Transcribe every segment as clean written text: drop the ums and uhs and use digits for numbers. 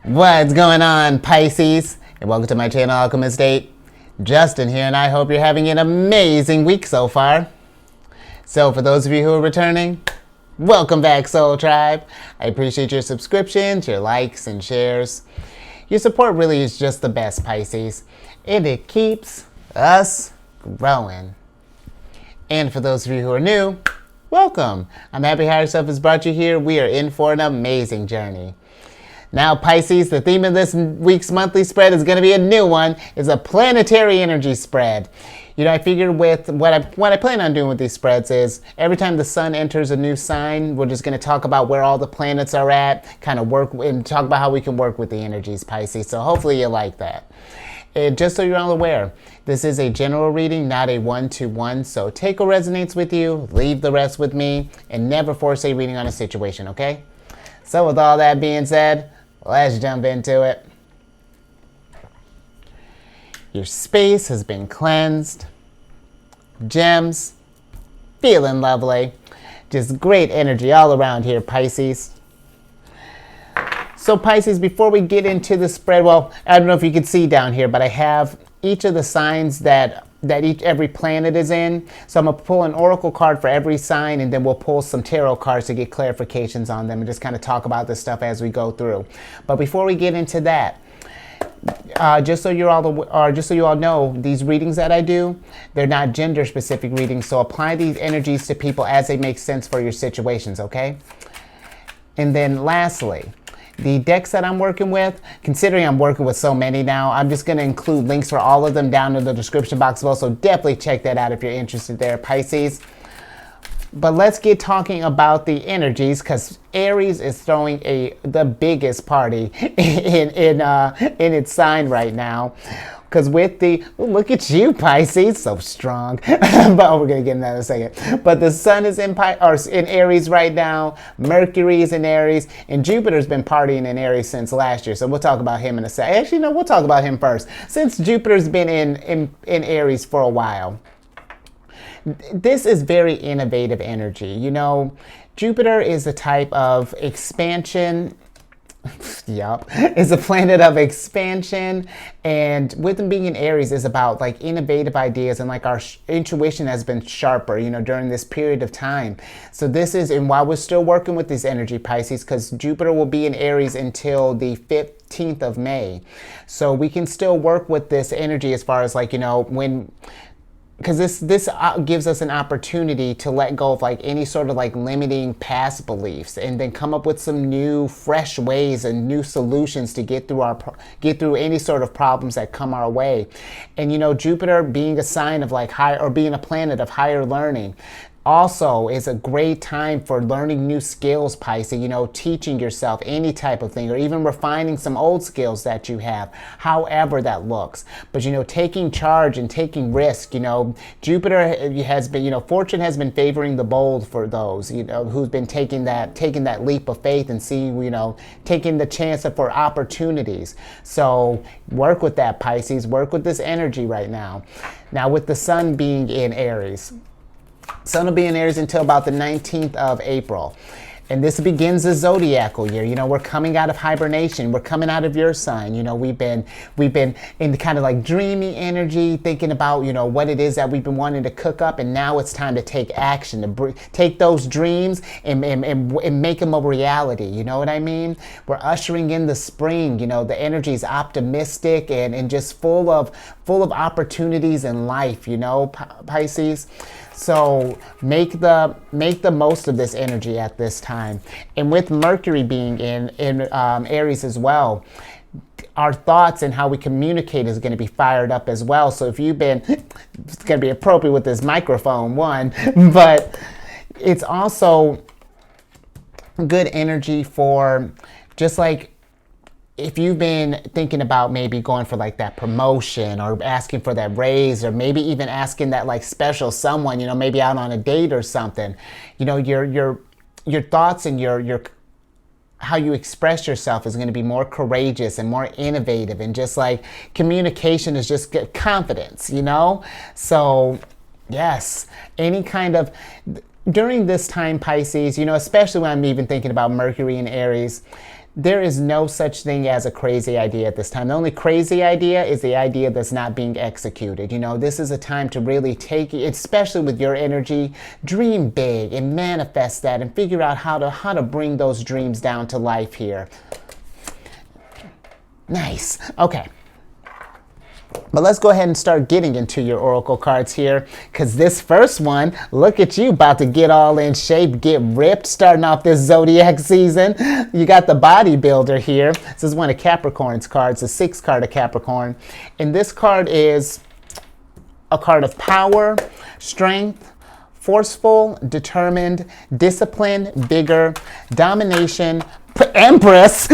What's going on, Pisces? And welcome to my channel, Alchemist. Justin here, and I hope you're having an amazing week so far. So for those of you who are returning, welcome back, Soul Tribe. I appreciate your subscriptions, your likes, and shares. Your support really is just the best, Pisces, and it keeps us growing. And for those of you who are new, welcome. I'm happy Higher Self has brought you here. We are in for an amazing journey. Now, Pisces, the theme of this week's monthly spread is going to be a new one. It's a planetary energy spread. You know, I figured with what I plan on doing with these spreads is every time the sun enters a new sign, we're just going to talk about where all the planets are at, kind of work and talk about how we can work with the energies, Pisces. So hopefully you like that. And just so you're all aware, this is a general reading, not a one-to-one. So take what resonates with you, leave the rest with me, and never force a reading on a situation, okay? So with all that being said, let's jump into it. Your space has been cleansed. Gems, feeling lovely. Just great energy all around here, Pisces. So Pisces, before we get into the spread, well, I don't know if you can see down here, but I have each of the signs that every planet is in. So I'm going to pull an oracle card for every sign, and then we'll pull some tarot cards to get clarifications on them and just kind of talk about this stuff as we go through. But before we get into that, just so you all know, these readings that I do, they're not gender specific readings. So apply these energies to people as they make sense for your situations, okay? And then lastly, the decks that I'm working with, considering I'm working with so many now, I'm just going to include links for all of them down in the description box below. So definitely check that out if you're interested there, Pisces. But let's get talking about the energies, because Aries is throwing the biggest party in its sign right now. Because with the, look at you, Pisces, so strong. But we're going to get into that in a second. But the sun is in Aries right now. Mercury is in Aries. And Jupiter's been partying in Aries since last year. So we'll talk about him in a second. Actually, no, we'll talk about him first. Since Jupiter's been in Aries for a while. This is very innovative energy. You know, Jupiter is a type of expansion. Yup, is a planet of expansion, and with them being in Aries is about like innovative ideas, and like our intuition has been sharper, you know, during this period of time. So this is, and while we're still working with this energy, Pisces, because Jupiter will be in Aries until the 15th of May, so we can still work with this energy as far as like, you know, when, because this gives us an opportunity to let go of like any sort of like limiting past beliefs, and then come up with some new fresh ways and new solutions to get through any sort of problems that come our way. And you know, Jupiter being a sign of like higher, or being a planet of higher learning, also is a great time for learning new skills, Pisces, you know, teaching yourself any type of thing, or even refining some old skills that you have, however that looks. But, you know, taking charge and taking risk, you know, Jupiter has been, you know, fortune has been favoring the bold for those, you know, who's been taking that leap of faith and seeing, you know, taking the chance for opportunities. So work with that, Pisces, work with this energy right now. Now with the sun being in Aries, Sun will be in Aries until about the 19th of April. And this begins the zodiacal year. You know, we're coming out of hibernation. We're coming out of your sign. You know, we've been in the kind of like dreamy energy, thinking about, you know, what it is that we've been wanting to cook up. And now it's time to take action, to take those dreams and make them a reality. You know what I mean? We're ushering in the spring. You know, the energy is optimistic and just full of opportunities in life, you know, Pisces. So make the most of this energy at this time. And with Mercury being in Aries as well, our thoughts and how we communicate is going to be fired up as well. So if you've been, it's going to be appropriate with this microphone, one, but it's also good energy for just like, if you've been thinking about maybe going for like that promotion, or asking for that raise, or maybe even asking that like special someone, you know, maybe out on a date or something, you know, your thoughts and your how you express yourself is going to be more courageous and more innovative, and just like communication is just confidence, you know? So yes, any kind of, during this time, Pisces, you know, especially when I'm even thinking about Mercury in Aries, There is no such thing as a crazy idea at this time. The only crazy idea is the idea that's not being executed. You know, this is a time to really take, especially with your energy, dream big and manifest that and figure out how to bring those dreams down to life here. Nice. Okay. But let's go ahead and start getting into your oracle cards here, because this first one, look at you about to get all in shape, get ripped, starting off this zodiac season. You got the bodybuilder here. This is one of Capricorn's cards, the 6th card of Capricorn. And this card is a card of power, strength, forceful, determined, discipline, vigor, domination, Empress.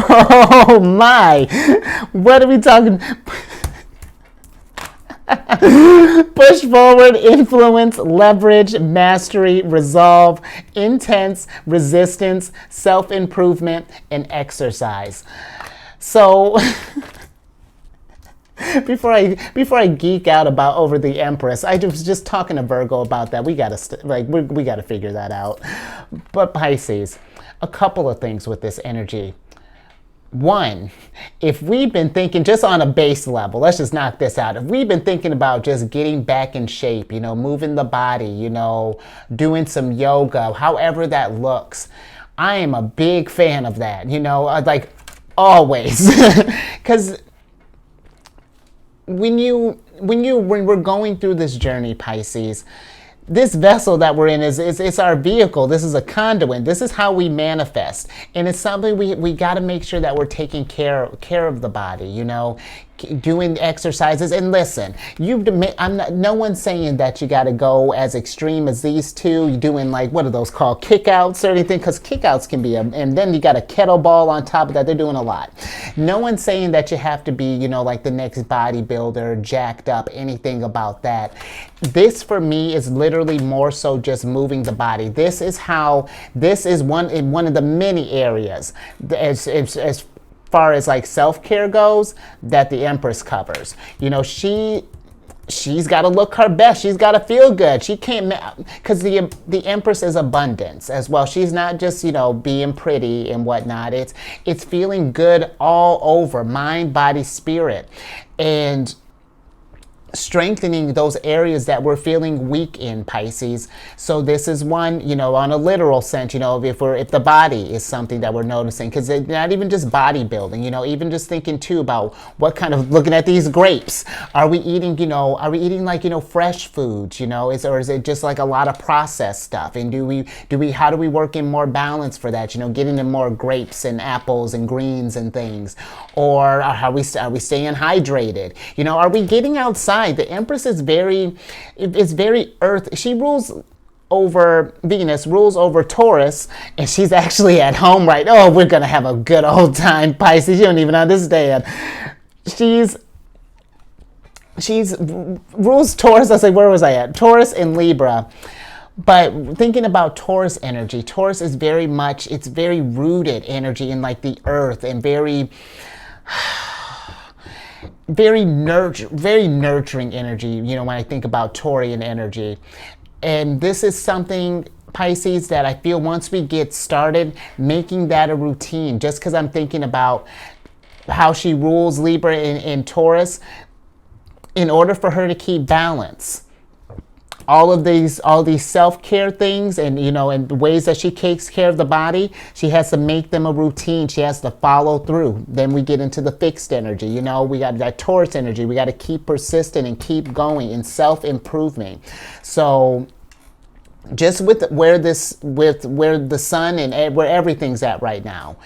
Oh my. What are we talking? Push forward, influence, leverage, mastery, resolve, intense, resistance, self-improvement, and exercise. So before I geek out about over the Empress, I was just talking to Virgo about that. We gotta figure that out. But Pisces, a couple of things with this energy. One, if we've been thinking just on a base level, let's just knock this out. If we've been thinking about just getting back in shape, you know, moving the body, you know, doing some yoga, however that looks, I am a big fan of that, you know, like always. Because when we're going through this journey, Pisces, this vessel that we're in is our vehicle. This is a conduit. This is how we manifest. And it's something we got to make sure that we're taking care of the body, you know, doing exercises. And listen, no one's saying that you got to go as extreme as these two. You're doing like, what are those called, kickouts or anything? Because kickouts can be, and then you got a kettlebell on top of that. They're doing a lot. No one's saying that you have to be, you know, like the next bodybuilder, jacked up, anything about that. This for me is literally more so just moving the body. This is one of the many areas as far as like self-care goes that the Empress covers. You know, she's got to look her best. She's got to feel good. She can't, because the Empress is abundance as well. She's not just, you know, being pretty and whatnot. It's feeling good all over, mind, body, spirit, and strengthening those areas that we're feeling weak in, Pisces. So this is one, you know, on a literal sense, you know, if the body is something that we're noticing, because it's not even just bodybuilding, you know, even just thinking too about what kind of, looking at these grapes, are we eating like, you know, fresh foods, you know, or is it just like a lot of processed stuff? And how do we work in more balance for that, you know, getting in more grapes and apples and greens and things? Or are we staying hydrated? You know, are we getting outside? The Empress is very earth. She rules over Venus, rules over Taurus, and she's actually at home right now. Oh, we're gonna have a good old time, Pisces. You don't even understand. She's rules Taurus. I say, where was I at? Taurus and Libra. But thinking about Taurus energy, Taurus is very rooted energy in like the earth, and very nurturing energy, you know, when I think about Taurian energy. And this is something, Pisces, that I feel once we get started, making that a routine, just because I'm thinking about how she rules Libra and Taurus, in order for her to keep balance. All these self-care things, and you know, and ways that she takes care of the body, she has to make them a routine. She has to follow through. Then we get into the fixed energy. You know, we got that Taurus energy. We got to keep persistent and keep going in self-improvement. So just with where the sun and where everything's at right now,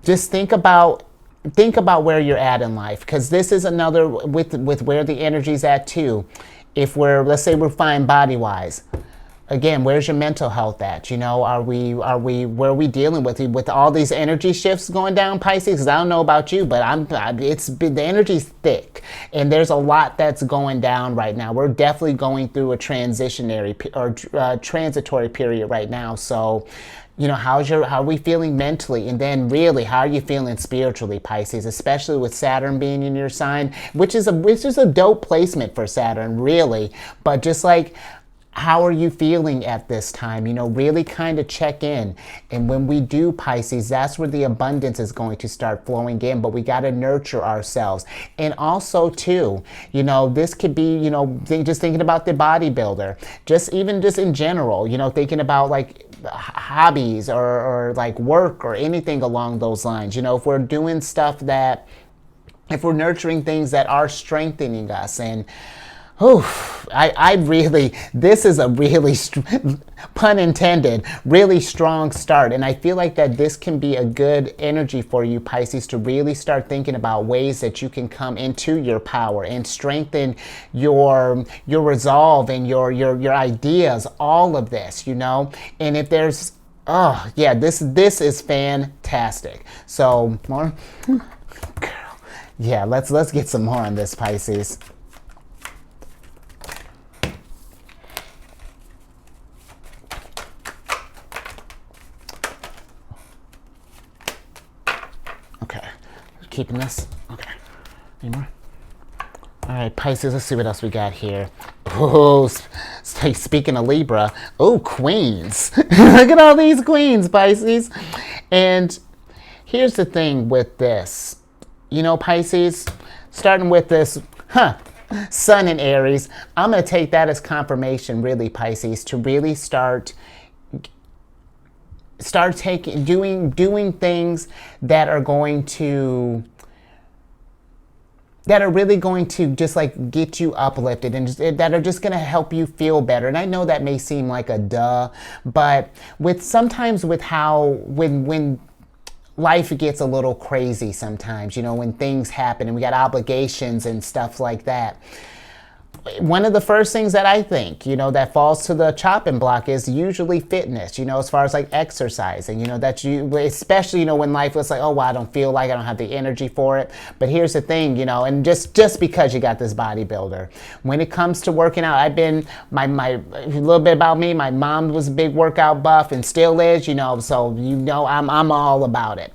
just think about where you're at in life, because this is another with where the energy's at too. If let's say we're fine body-wise, again, where's your mental health at? You know, where are we dealing with all these energy shifts going down, Pisces? Because I don't know about you, but the energy's thick, and there's a lot that's going down right now. We're definitely going through a transitory period right now. So, you know, how are we feeling mentally? And then really, how are you feeling spiritually, Pisces? Especially with Saturn being in your sign, which is a dope placement for Saturn, really. But just like, How are you feeling at this time? You know, really kind of check in. And when we do, Pisces, that's where the abundance is going to start flowing in. But we got to nurture ourselves. And also, too, you know, this could be, you know, just thinking about the bodybuilder, just in general, you know, thinking about like hobbies or like work or anything along those lines. You know, if we're doing stuff that, if we're nurturing things that are strengthening us. And I really, this is a really, pun intended, really strong start. And I feel like that this can be a good energy for you, Pisces, to really start thinking about ways that you can come into your power and strengthen your resolve and your ideas, all of this, you know. And if there's, oh yeah, this is fantastic. So more, girl, yeah, let's get some more on this, Pisces. Keeping this. Okay. Any more? All right, Pisces, let's see what else we got here. Oh, speaking of Libra, oh, queens. Look at all these queens, Pisces. And here's the thing with this. You know, Pisces, starting with this, Sun in Aries, I'm going to take that as confirmation, really, Pisces, to really start doing things that are going to, that are really going to just like get you uplifted and that are just going to help you feel better. And I know that may seem like a duh, but sometimes with how, when life gets a little crazy sometimes, you know, when things happen and we got obligations and stuff like that, one of the first things that I think, you know, that falls to the chopping block is usually fitness, you know, as far as like exercising, you know, that you, especially, you know, when life was like, oh, well, I don't feel like I don't have the energy for it. But here's the thing, you know, and just because you got this bodybuilder, when it comes to working out, I've been, a little bit about me, my mom was a big workout buff and still is, you know, so, you know, I'm all about it.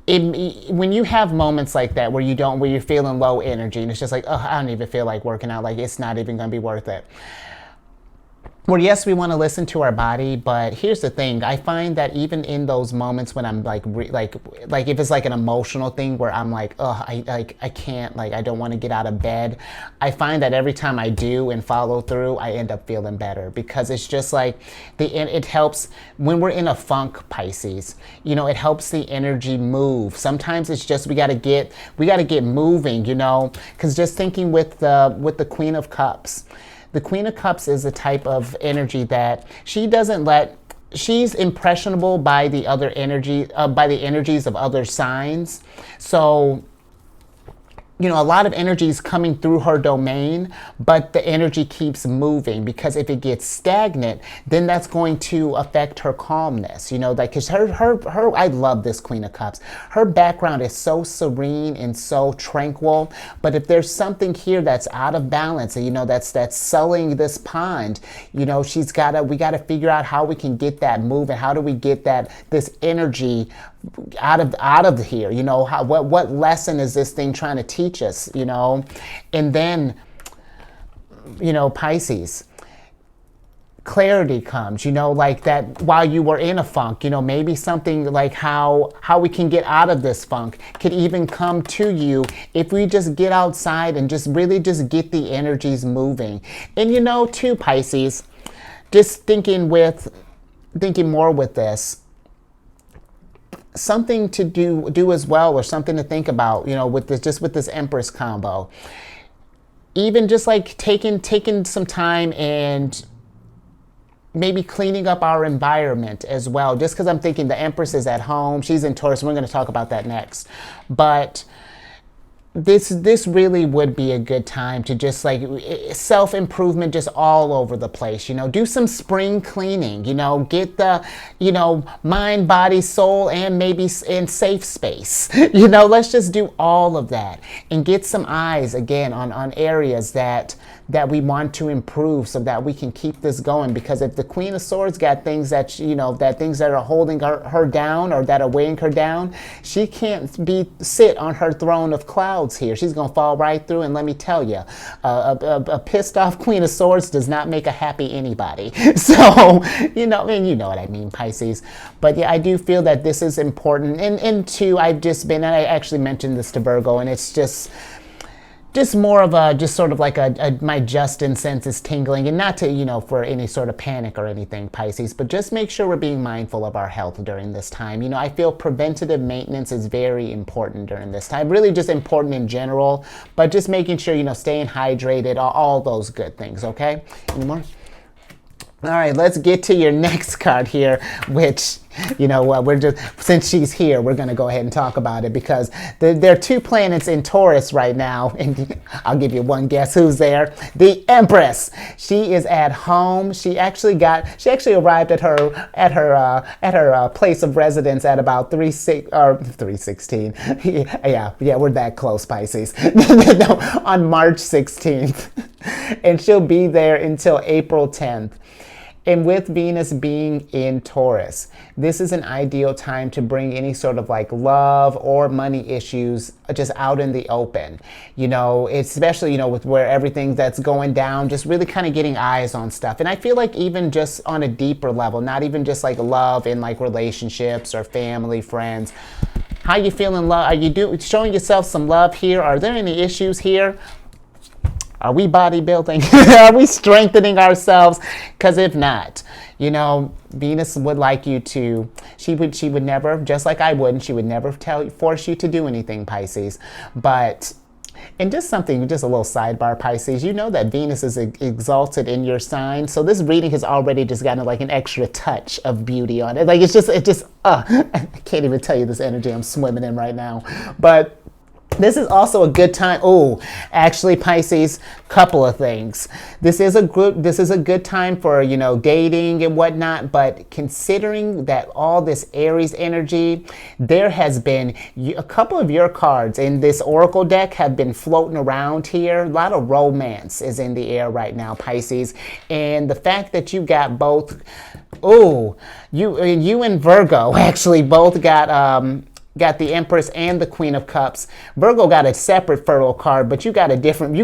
When you have moments like that where you're feeling low energy and it's just like, oh, I don't even feel like working out, like it's not even going to be worth it. Well, yes, we want to listen to our body, but here's the thing. I find that even in those moments when I'm like if it's like an emotional thing where I'm like, oh, I can't, like, I don't want to get out of bed. I find that every time I do and follow through, I end up feeling better because it's just like it helps when we're in a funk, Pisces. You know, it helps the energy move. Sometimes it's just we got to get moving. You know, because just thinking with the Queen of Cups. The Queen of Cups is a type of energy that she's impressionable by the other energy, by the energies of other signs. So, you know, a lot of energy is coming through her domain, but the energy keeps moving because if it gets stagnant, then that's going to affect her calmness, you know, like, because her, I love this Queen of Cups. Her background is so serene and so tranquil, but if there's something here that's out of balance, and, you know, that's sullying this pond, you know, we gotta figure out how we can get that moving. How do we get this energy out of here? You know, what lesson is this thing trying to teach us, you know? And then, you know, Pisces, clarity comes, you know, like that while you were in a funk, you know, maybe something like how we can get out of this funk could even come to you if we just get outside and just really just get the energies moving. And, you know, too, Pisces, just thinking more with this, something to do as well, or something to think about, you know, with this Empress combo. Even just like taking some time and maybe cleaning up our environment as well. Just because I'm thinking the Empress is at home, she's in Taurus, and we're going to talk about that next. But this really would be a good time to just like self-improvement just all over the place, you know, do some spring cleaning, you know, get the, you know, mind, body, soul, and maybe in safe space, you know, let's just do all of that and get some eyes again on areas that that we want to improve so that we can keep this going. Because if the Queen of Swords got things that, you know, that things that are holding her down or that are weighing her down, she can't sit on her throne of clouds here. She's going to fall right through. And let me tell you, a pissed off Queen of Swords does not make a happy anybody. So, you know, and you know what I mean, Pisces. But yeah, I do feel that this is important. And two, I actually mentioned this to Virgo, and it's just more of a, just sort of like my Justin sense is tingling, and not to, you know, for any sort of panic or anything, Pisces, but just make sure we're being mindful of our health during this time. You know, I feel preventative maintenance is very important during this time, really just important in general, but just making sure, you know, staying hydrated, all those good things, okay? Any more? All right, let's get to your next card here, which, you know what, since she's here, we're going to go ahead and talk about it, because there are two planets in Taurus right now, and I'll give you one guess who's there. The Empress. She is at home. She actually arrived at her place of residence at about 3:16. Yeah, we're that close, Pisces. No, on March 16th. And she'll be there until April 10th. And with Venus being in Taurus, this is an ideal time to bring any sort of like love or money issues just out in the open. You know, especially, you know, with where everything that's going down, just really kind of getting eyes on stuff. And I feel like even just on a deeper level, not even just like love in like relationships or family, friends. How you feeling love? Are you showing yourself some love here? Are there any issues here? Are we bodybuilding? Are we strengthening ourselves? Because if not, you know, Venus would like you to, she would never, just like I wouldn't, she would never force you to do anything, Pisces. But, and just a little sidebar, Pisces, you know that Venus is exalted in your sign. So this reading has already just gotten like an extra touch of beauty on it. Like I can't even tell you this energy I'm swimming in right now. But this is also a good time. Oh, actually, Pisces, couple of things. This is a good time for, you know, dating and whatnot. But considering that all this Aries energy, there has been a couple of your cards in this Oracle deck have been floating around here. A lot of romance is in the air right now, Pisces. And the fact that you got both, you and Virgo actually both got the Empress and the Queen of Cups. Virgo got a separate fertile card, but you got a different,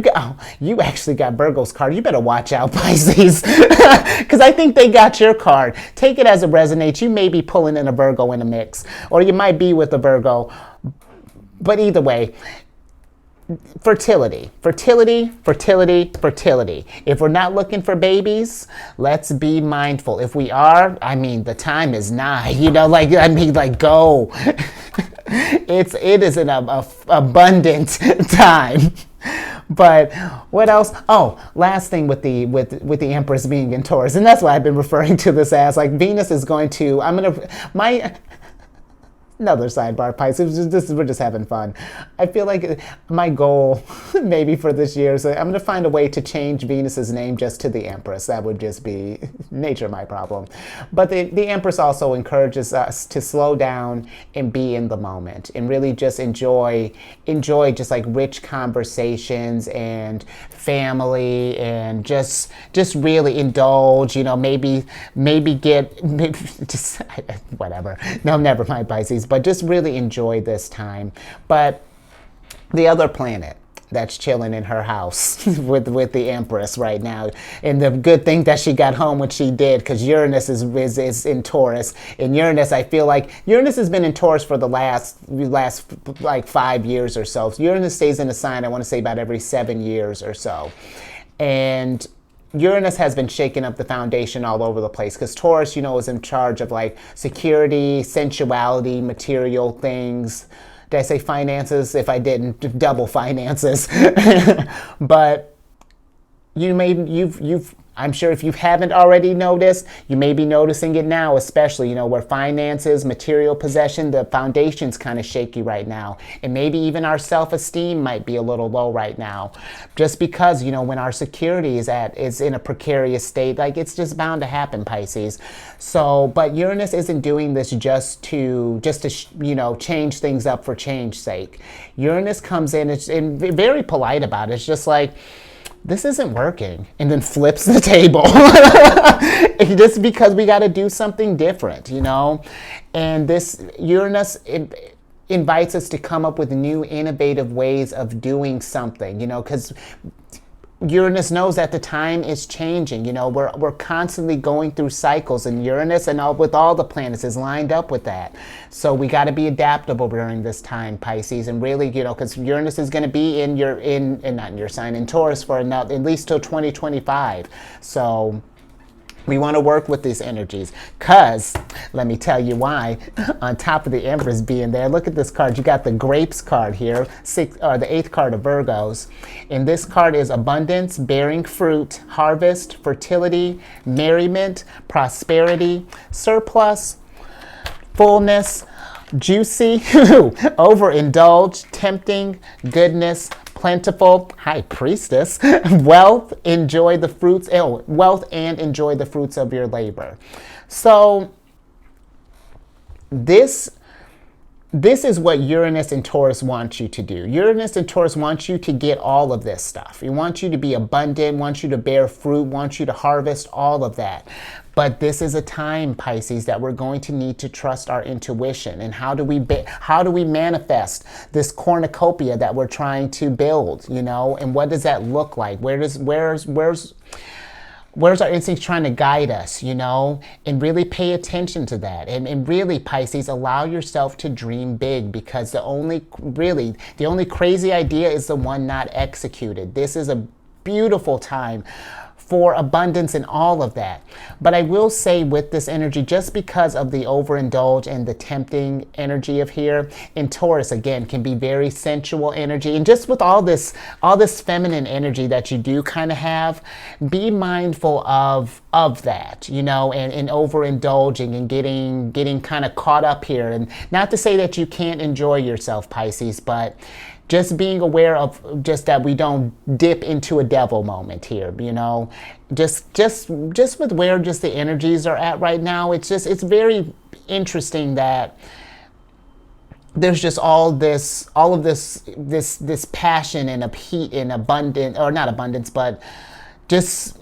you actually got Virgo's card. You better watch out, Pisces, because I think they got your card. Take it as it resonates. You may be pulling in a Virgo in a mix, or you might be with a Virgo, but either way, fertility. If we're not looking for babies, let's be mindful. If we are, I mean, the time is nigh, you know, go. It is an abundant time. But what else? Oh, last thing with the Empress being in Taurus, and that's why I've been referring to this as like Venus is going to, another sidebar, Pisces. We're just having fun. I feel like my goal, maybe for this year, is I'm going to find a way to change Venus's name just to the Empress. That would just be nature my problem. But the Empress also encourages us to slow down and be in the moment and really just enjoy just like rich conversations and family and just really indulge. You know, maybe just whatever. No, never mind, Pisces. But just really enjoy this time. But the other planet that's chilling in her house with the Empress right now, and the good thing that she got home when she did, because Uranus is in Taurus. And Uranus, I feel like Uranus has been in Taurus for the last like 5 years or so. Uranus stays in a sign, I want to say, about every 7 years or so. And Uranus has been shaking up the foundation all over the place, because Taurus, you know, is in charge of like security, sensuality, material things. Did I say finances? If I didn't, double finances. But I'm sure if you haven't already noticed, you may be noticing it now, especially, you know, where finances, material possession, the foundation's kind of shaky right now. And maybe even our self-esteem might be a little low right now. Just because, you know, when our security is in a precarious state, like it's just bound to happen, Pisces. So, but Uranus isn't doing this just to you know, change things up for change's sake. Uranus comes in and very polite about it. It's just like, this isn't working, and then flips the table. Just because we got to do something different, you know? And this Uranus, it invites us to come up with new innovative ways of doing something, you know, because Uranus knows that the time is changing. You know, we're constantly going through cycles, and Uranus and with all the planets is lined up with that. So we got to be adaptable during this time, Pisces, and really, you know, because Uranus is going to be in your not in your sign, in Taurus for at least till 2025. So we want to work with these energies, because let me tell you why. On top of the Empress being there, look at this card. You got the Grapes card here, the 8th card of Virgos. And this card is abundance, bearing fruit, harvest, fertility, merriment, prosperity, surplus, fullness, juicy, overindulge, tempting, goodness, plentiful, high priestess, wealth, enjoy the fruits, wealth and enjoy the fruits of your labor. So this is what Uranus and Taurus want you to do. Uranus and Taurus want you to get all of this stuff. It wants you to be abundant, wants you to bear fruit, wants you to harvest all of that. But this is a time, Pisces, that we're going to need to trust our intuition. And how do we manifest this cornucopia that we're trying to build, you know? And what does that look like? Where's our instincts trying to guide us, you know? And really pay attention to that. And really, Pisces, allow yourself to dream big, because the only crazy idea is the one not executed. This is a beautiful time for abundance and all of that. But I will say with this energy, just because of the overindulge and the tempting energy of here, in Taurus, again, can be very sensual energy. And just with all this feminine energy that you do kind of have, be mindful of that, you know, and overindulging and getting kind of caught up here. And not to say that you can't enjoy yourself, Pisces, but just being aware of just that we don't dip into a devil moment here, you know. Just with where just the energies are at right now, it's very interesting that there's just all of this passion and heat and abundance, or not abundance, but just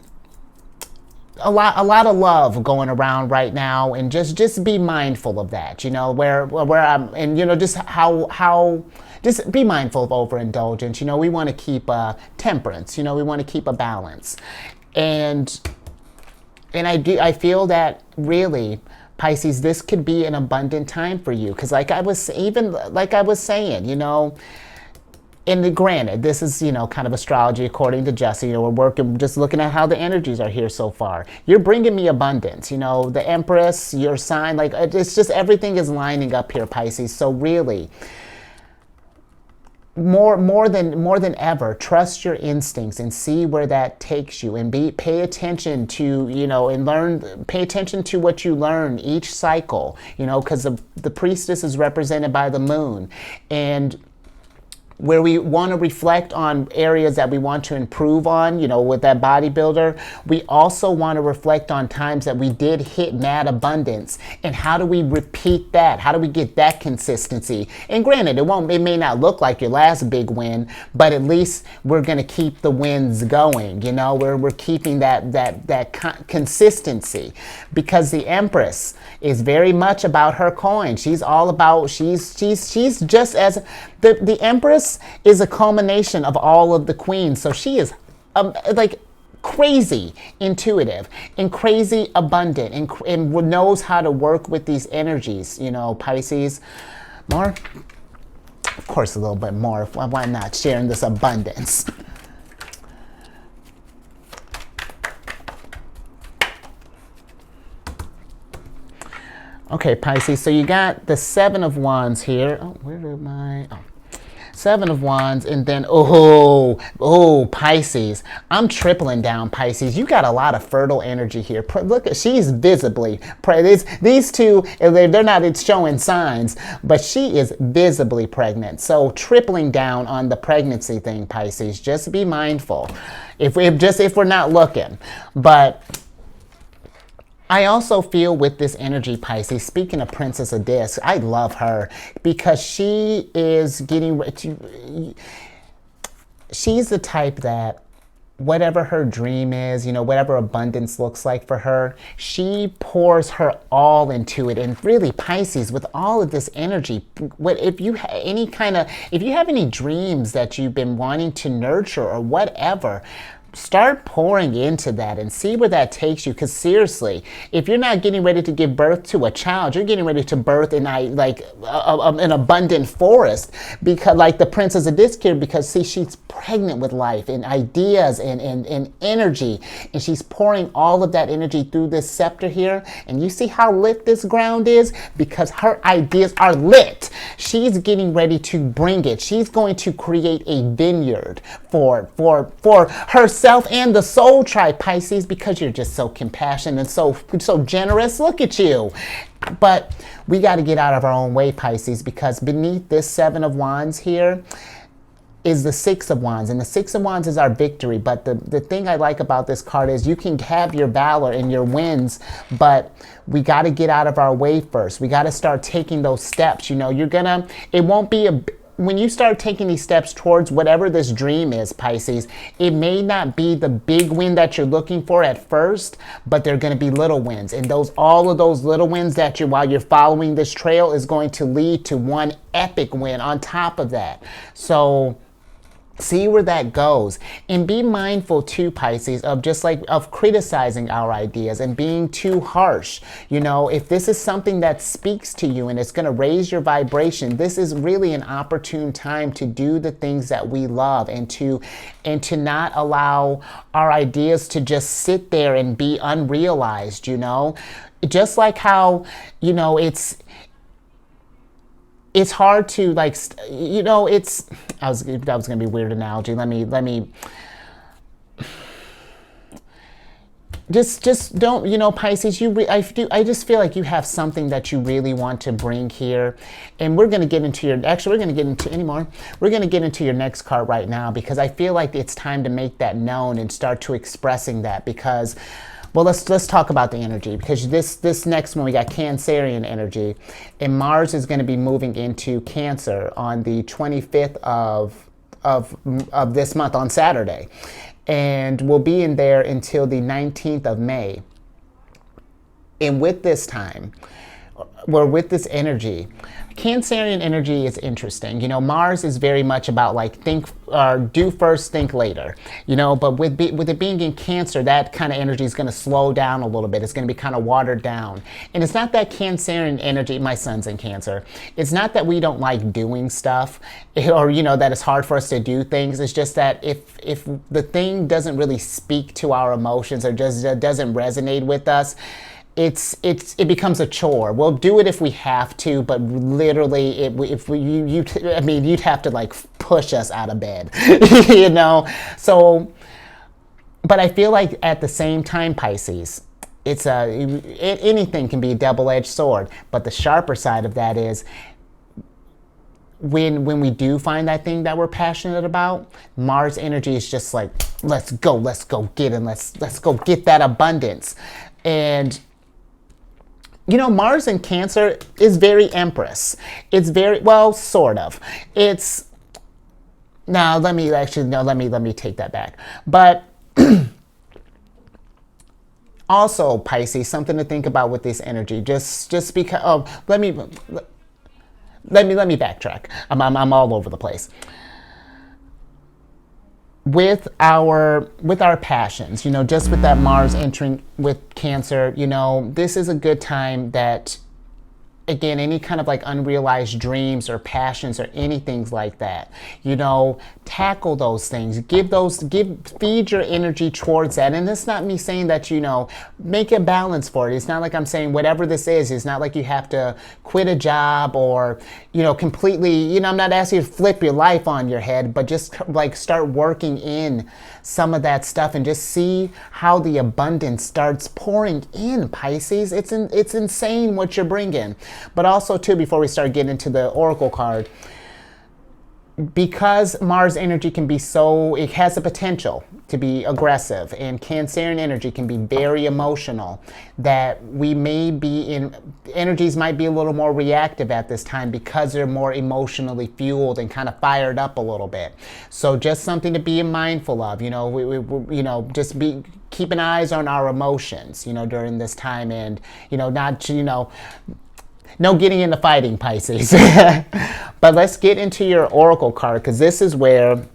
a lot of love going around right now. And just be mindful of that, you know, where I'm, and you know, just how just be mindful of overindulgence. You know, we want to keep temperance. You know, we want to keep a balance, and I feel that really, Pisces, this could be an abundant time for you, because like I was saying, you know. And granted, this is, you know, kind of astrology according to Jesse. You know, we're just looking at how the energies are here so far. You're bringing me abundance. You know, the Empress, your sign, like it's just everything is lining up here, Pisces. So really, more than ever, trust your instincts and see where that takes you, and pay attention to, you know, and pay attention to what you learn each cycle, you know, because the priestess is represented by the moon, and where we want to reflect on areas that we want to improve on, you know, with that bodybuilder. We also want to reflect on times that we did hit mad abundance, and how do we repeat that? How do we get that consistency? And granted, it may not look like your last big win, but at least we're going to keep the wins going, you know, we're keeping that consistency, because the Empress is very much about her coin. She's all about, she's just as the Empress is a culmination of all of the queens. So she is like crazy intuitive and crazy abundant, and knows how to work with these energies, you know, Pisces. More? Of course, a little bit more. Why not sharing this abundance? Okay, Pisces, so you got the 7 of Wands here. Oh, where am I? Oh. 7 of Wands, and then, Pisces. I'm tripling down, Pisces. You got a lot of fertile energy here. Look, she's visibly, these two, they're not showing signs, but she is visibly pregnant. So tripling down on the pregnancy thing, Pisces. Just be mindful if we're not looking. But I also feel with this energy, Pisces, speaking of Princess of Discs, I love her because she is she's the type that whatever her dream is, whatever abundance looks like for her, she pours her all into it. And really, Pisces, with all of this energy, if you have any dreams that you've been wanting to nurture or whatever, start pouring into that and see where that takes you. Because seriously, if you're not getting ready to give birth to a child, you're getting ready to birth in an abundant forest, because like the Princess of Disc here, because see, she's pregnant with life and ideas and energy, and she's pouring all of that energy through this scepter here. And you see how lit this ground is, because her ideas are lit. She's getting ready to bring it. She's going to create a vineyard for herself and the soul tribe, Pisces, because you're just so compassionate and so generous. Look at you. But we got to get out of our own way, Pisces, because beneath this Seven of Wands here is the Six of Wands, and the Six of Wands is our victory. But the thing I like about this card is you can have your valor and your wins, but we got to get out of our way first. We got to start taking those steps. It won't be when you start taking these steps towards whatever this dream is, Pisces, it may not be the big win that you're looking for at first, but they're going to be little wins. And all of those little wins that while you're following this trail, is going to lead to one epic win on top of that. So see where that goes, and be mindful too, Pisces, of criticizing our ideas and being too harsh. If this is something that speaks to you and it's going to raise your vibration, this is really an opportune time to do the things that we love, and to not allow our ideas to just sit there and be unrealized. Just like how it's hard to that was gonna be a weird analogy. Let me just don't, Pisces, I just feel like you have something that you really want to bring here. And we're gonna get into your next card right now, because I feel like it's time to make that known and start to expressing that. Because well, let's talk about the energy, because this next one, we got Cancerian energy, and Mars is going to be moving into Cancer on the 25th of this month, on Saturday, and we'll be in there until the 19th of May. And with this energy, Cancerian energy is interesting. Mars is very much about do first, think later. But with it being in Cancer, that kind of energy is going to slow down a little bit. It's going to be kind of watered down. And it's not that Cancerian energy, my son's in Cancer, it's not that we don't like doing stuff, or that it's hard for us to do things. It's just that if the thing doesn't really speak to our emotions, or just doesn't resonate with us, it becomes a chore. We'll do it if we have to, but literally, you'd have to push us out of bed, So, but I feel like at the same time, Pisces, anything can be a double-edged sword. But the sharper side of that is, when we do find that thing that we're passionate about, Mars energy is just like, let's go get it, let's go get that abundance. And Mars in Cancer is very Empress. It's very, well, sort of. Let me take that back. But also, Pisces, something to think about with this energy. Just because, let me backtrack. I'm all over the place. With our passions, just with that Mars entering with Cancer, this is a good time that, again, any kind of unrealized dreams or passions or anything like that, tackle those things, feed your energy towards that. And it's not me saying that, make a balance for it. It's not like I'm saying whatever this is, it's not like you have to quit a job or, completely, I'm not asking you to flip your life on your head, but just start working in some of that stuff and just see how the abundance starts pouring in, Pisces. It's insane what you're bringing. But also, too, before we start getting into the Oracle card, because Mars energy can be so, it has the potential to be aggressive, and Cancerian energy can be very emotional, that we may be in, energies might be a little more reactive at this time because they're more emotionally fueled and kind of fired up a little bit. So just something to be mindful of, you know, we just be keeping eyes on our emotions, you know, during this time, and, you know, not, you know, no getting into fighting, Pisces. But let's get into your oracle card, because this is where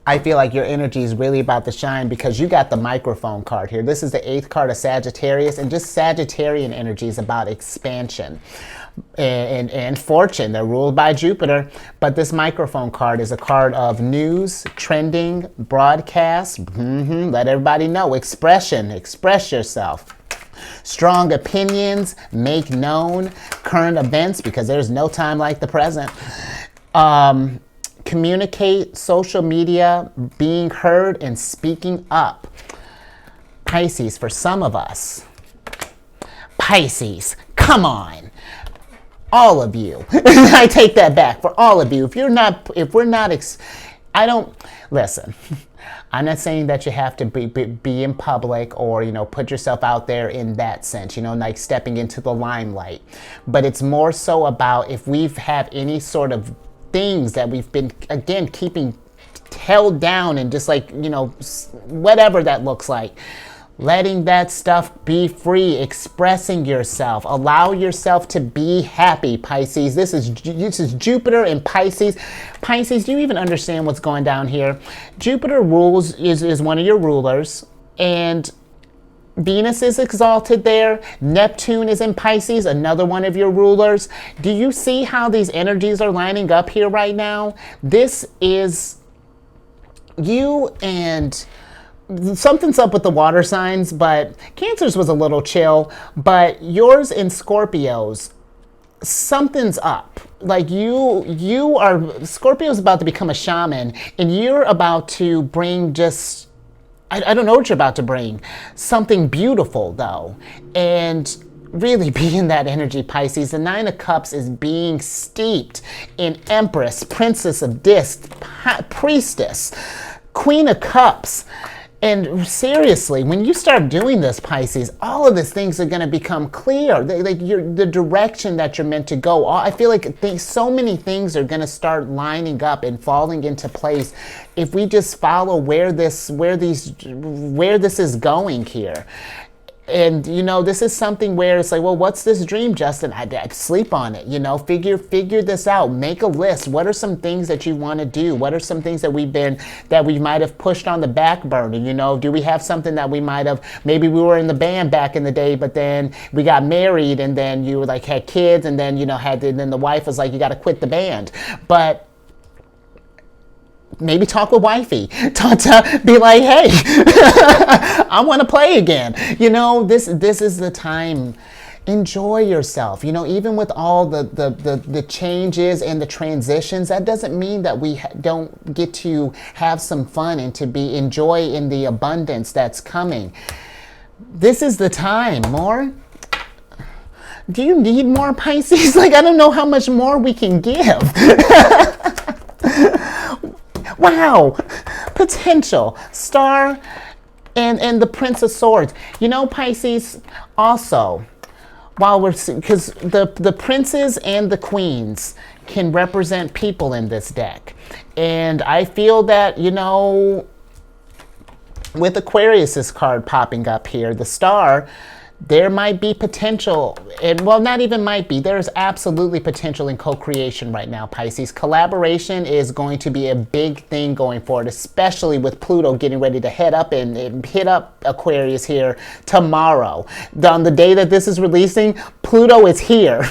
I feel like your energy is really about to shine, because you got the microphone card here. This is the 8th card of Sagittarius, and just Sagittarian energy is about expansion and fortune. They're ruled by Jupiter, but this microphone card is a card of news, trending, broadcast, let everybody know, expression, express yourself. Strong opinions, make known, current events, because there's no time like the present. Communicate, social media, being heard, and speaking up. Pisces, for some of us. Pisces, come on. All of you. I take that back. For all of you. If we're not, I don't, listen. I'm not saying that you have to be in public or, you know, put yourself out there in that sense, you know, like stepping into the limelight. But it's more so about if we've had any sort of things that we've been, again, keeping held down, and just like, you know, whatever that looks like. Letting that stuff be free, expressing yourself, allow yourself to be happy, Pisces. This is Jupiter in Pisces. Pisces, do you even understand what's going down here? Jupiter is one of your rulers, and Venus is exalted there. Neptune is in Pisces, another one of your rulers. Do you see how these energies are lining up here right now? This is you, and something's up with the water signs, but Cancer's was a little chill, but yours and Scorpio's, something's up. Like Scorpio's about to become a shaman, and you're about to bring just, I don't know what you're about to bring. Something beautiful, though. And really be in that energy, Pisces. The 9 of Cups is being steeped in Empress, Princess of Discs, Priestess, Queen of Cups. And seriously, when you start doing this, Pisces, all of these things are going to become clear. The direction that you're meant to go. I feel like so many things are going to start lining up and falling into place if we just follow where this is going here. And, you know, this is something where it's like, well, what's this dream, Justin? I'd sleep on it, you know, figure this out, make a list. What are some things that you want to do? What are some things that we might have pushed on the back burner? You know, do we have something that we might have, maybe we were in the band back in the day, but then we got married, and then you were like, had kids, and then, you know, then the wife was like, you got to quit the band. But maybe talk with wifey. Be like, hey, I want to play again. You know, this is the time. Enjoy yourself. You know, even with all the changes and the transitions, that doesn't mean that we don't get to have some fun and to enjoy in the abundance that's coming. This is the time. More? Do you need more, Pisces? Like, I don't know how much more we can give. Wow, potential, star, and the Prince of Swords. You know, Pisces, also, because the princes and the queens can represent people in this deck. And I feel that, you know, with Aquarius's card popping up here, the star, there might be potential, and well, not even might be, there is absolutely potential in co-creation right now, Pisces. Collaboration is going to be a big thing going forward, especially with Pluto getting ready to head up and hit up Aquarius here tomorrow. On the day that this is releasing, Pluto is here.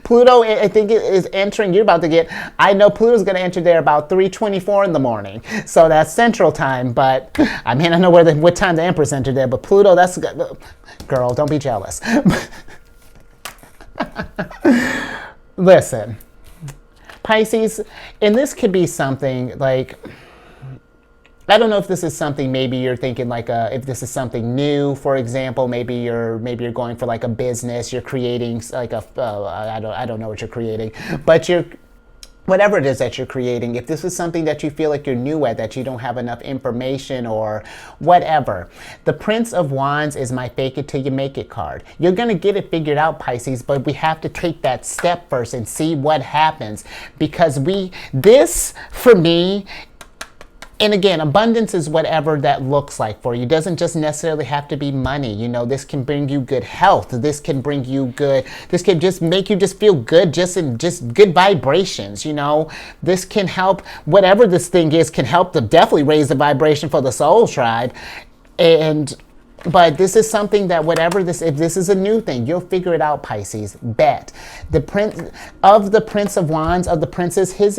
Pluto, I think, is entering. You're about to get, I know Pluto's going to enter there about 3:24 in the morning. So that's Central Time, but I mean, I know what time the Empress entered there, but Pluto, that's, girl, don't be jealous. Listen, Pisces, and this could be something like, I don't know if this is something, maybe you're thinking like if this is something new, for example, maybe you're going for like a business, you're creating like I don't know what you're creating, but whatever it is that you're creating, if this is something that you feel like you're new at, that you don't have enough information or whatever. The Prince of Wands is my fake it till you make it card. You're going to get it figured out, Pisces, but we have to take that step first and see what happens, because this for me, and again, abundance is whatever that looks like for you. It doesn't just necessarily have to be money. You know, this can bring you good health. This can bring you this can just make you just feel good, just good vibrations, you know. This can help, whatever this thing is, can help to definitely raise the vibration for the soul tribe. But this is something that if this is a new thing, you'll figure it out, Pisces. Bet. The Prince of Wands, of the Princess, he's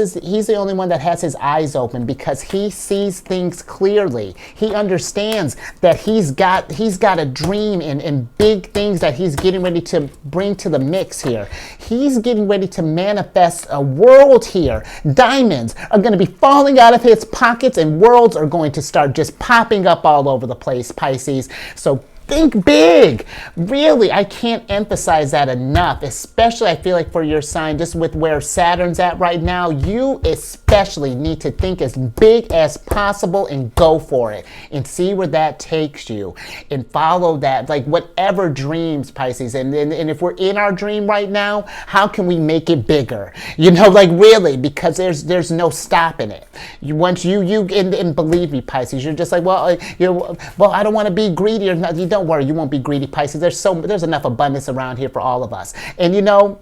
the only one that has his eyes open, because he sees things clearly. He understands that he's got a dream and big things that he's getting ready to bring to the mix here. He's getting ready to manifest a world here. Diamonds are going to be falling out of his pockets, and worlds are going to start just popping up all over the place, Pisces. So think big. Really, I can't emphasize that enough, especially I feel like for your sign, just with where Saturn's at right now, you especially need to think as big as possible and go for it and see where that takes you and follow that, like whatever dreams, Pisces. And if we're in our dream right now, how can we make it bigger? You know, like really, because there's no stopping it. And believe me, Pisces, you're just like, well, I don't want to be greedy or not. Don't worry, you won't be greedy, Pisces. There's enough abundance around here for all of us. And you know,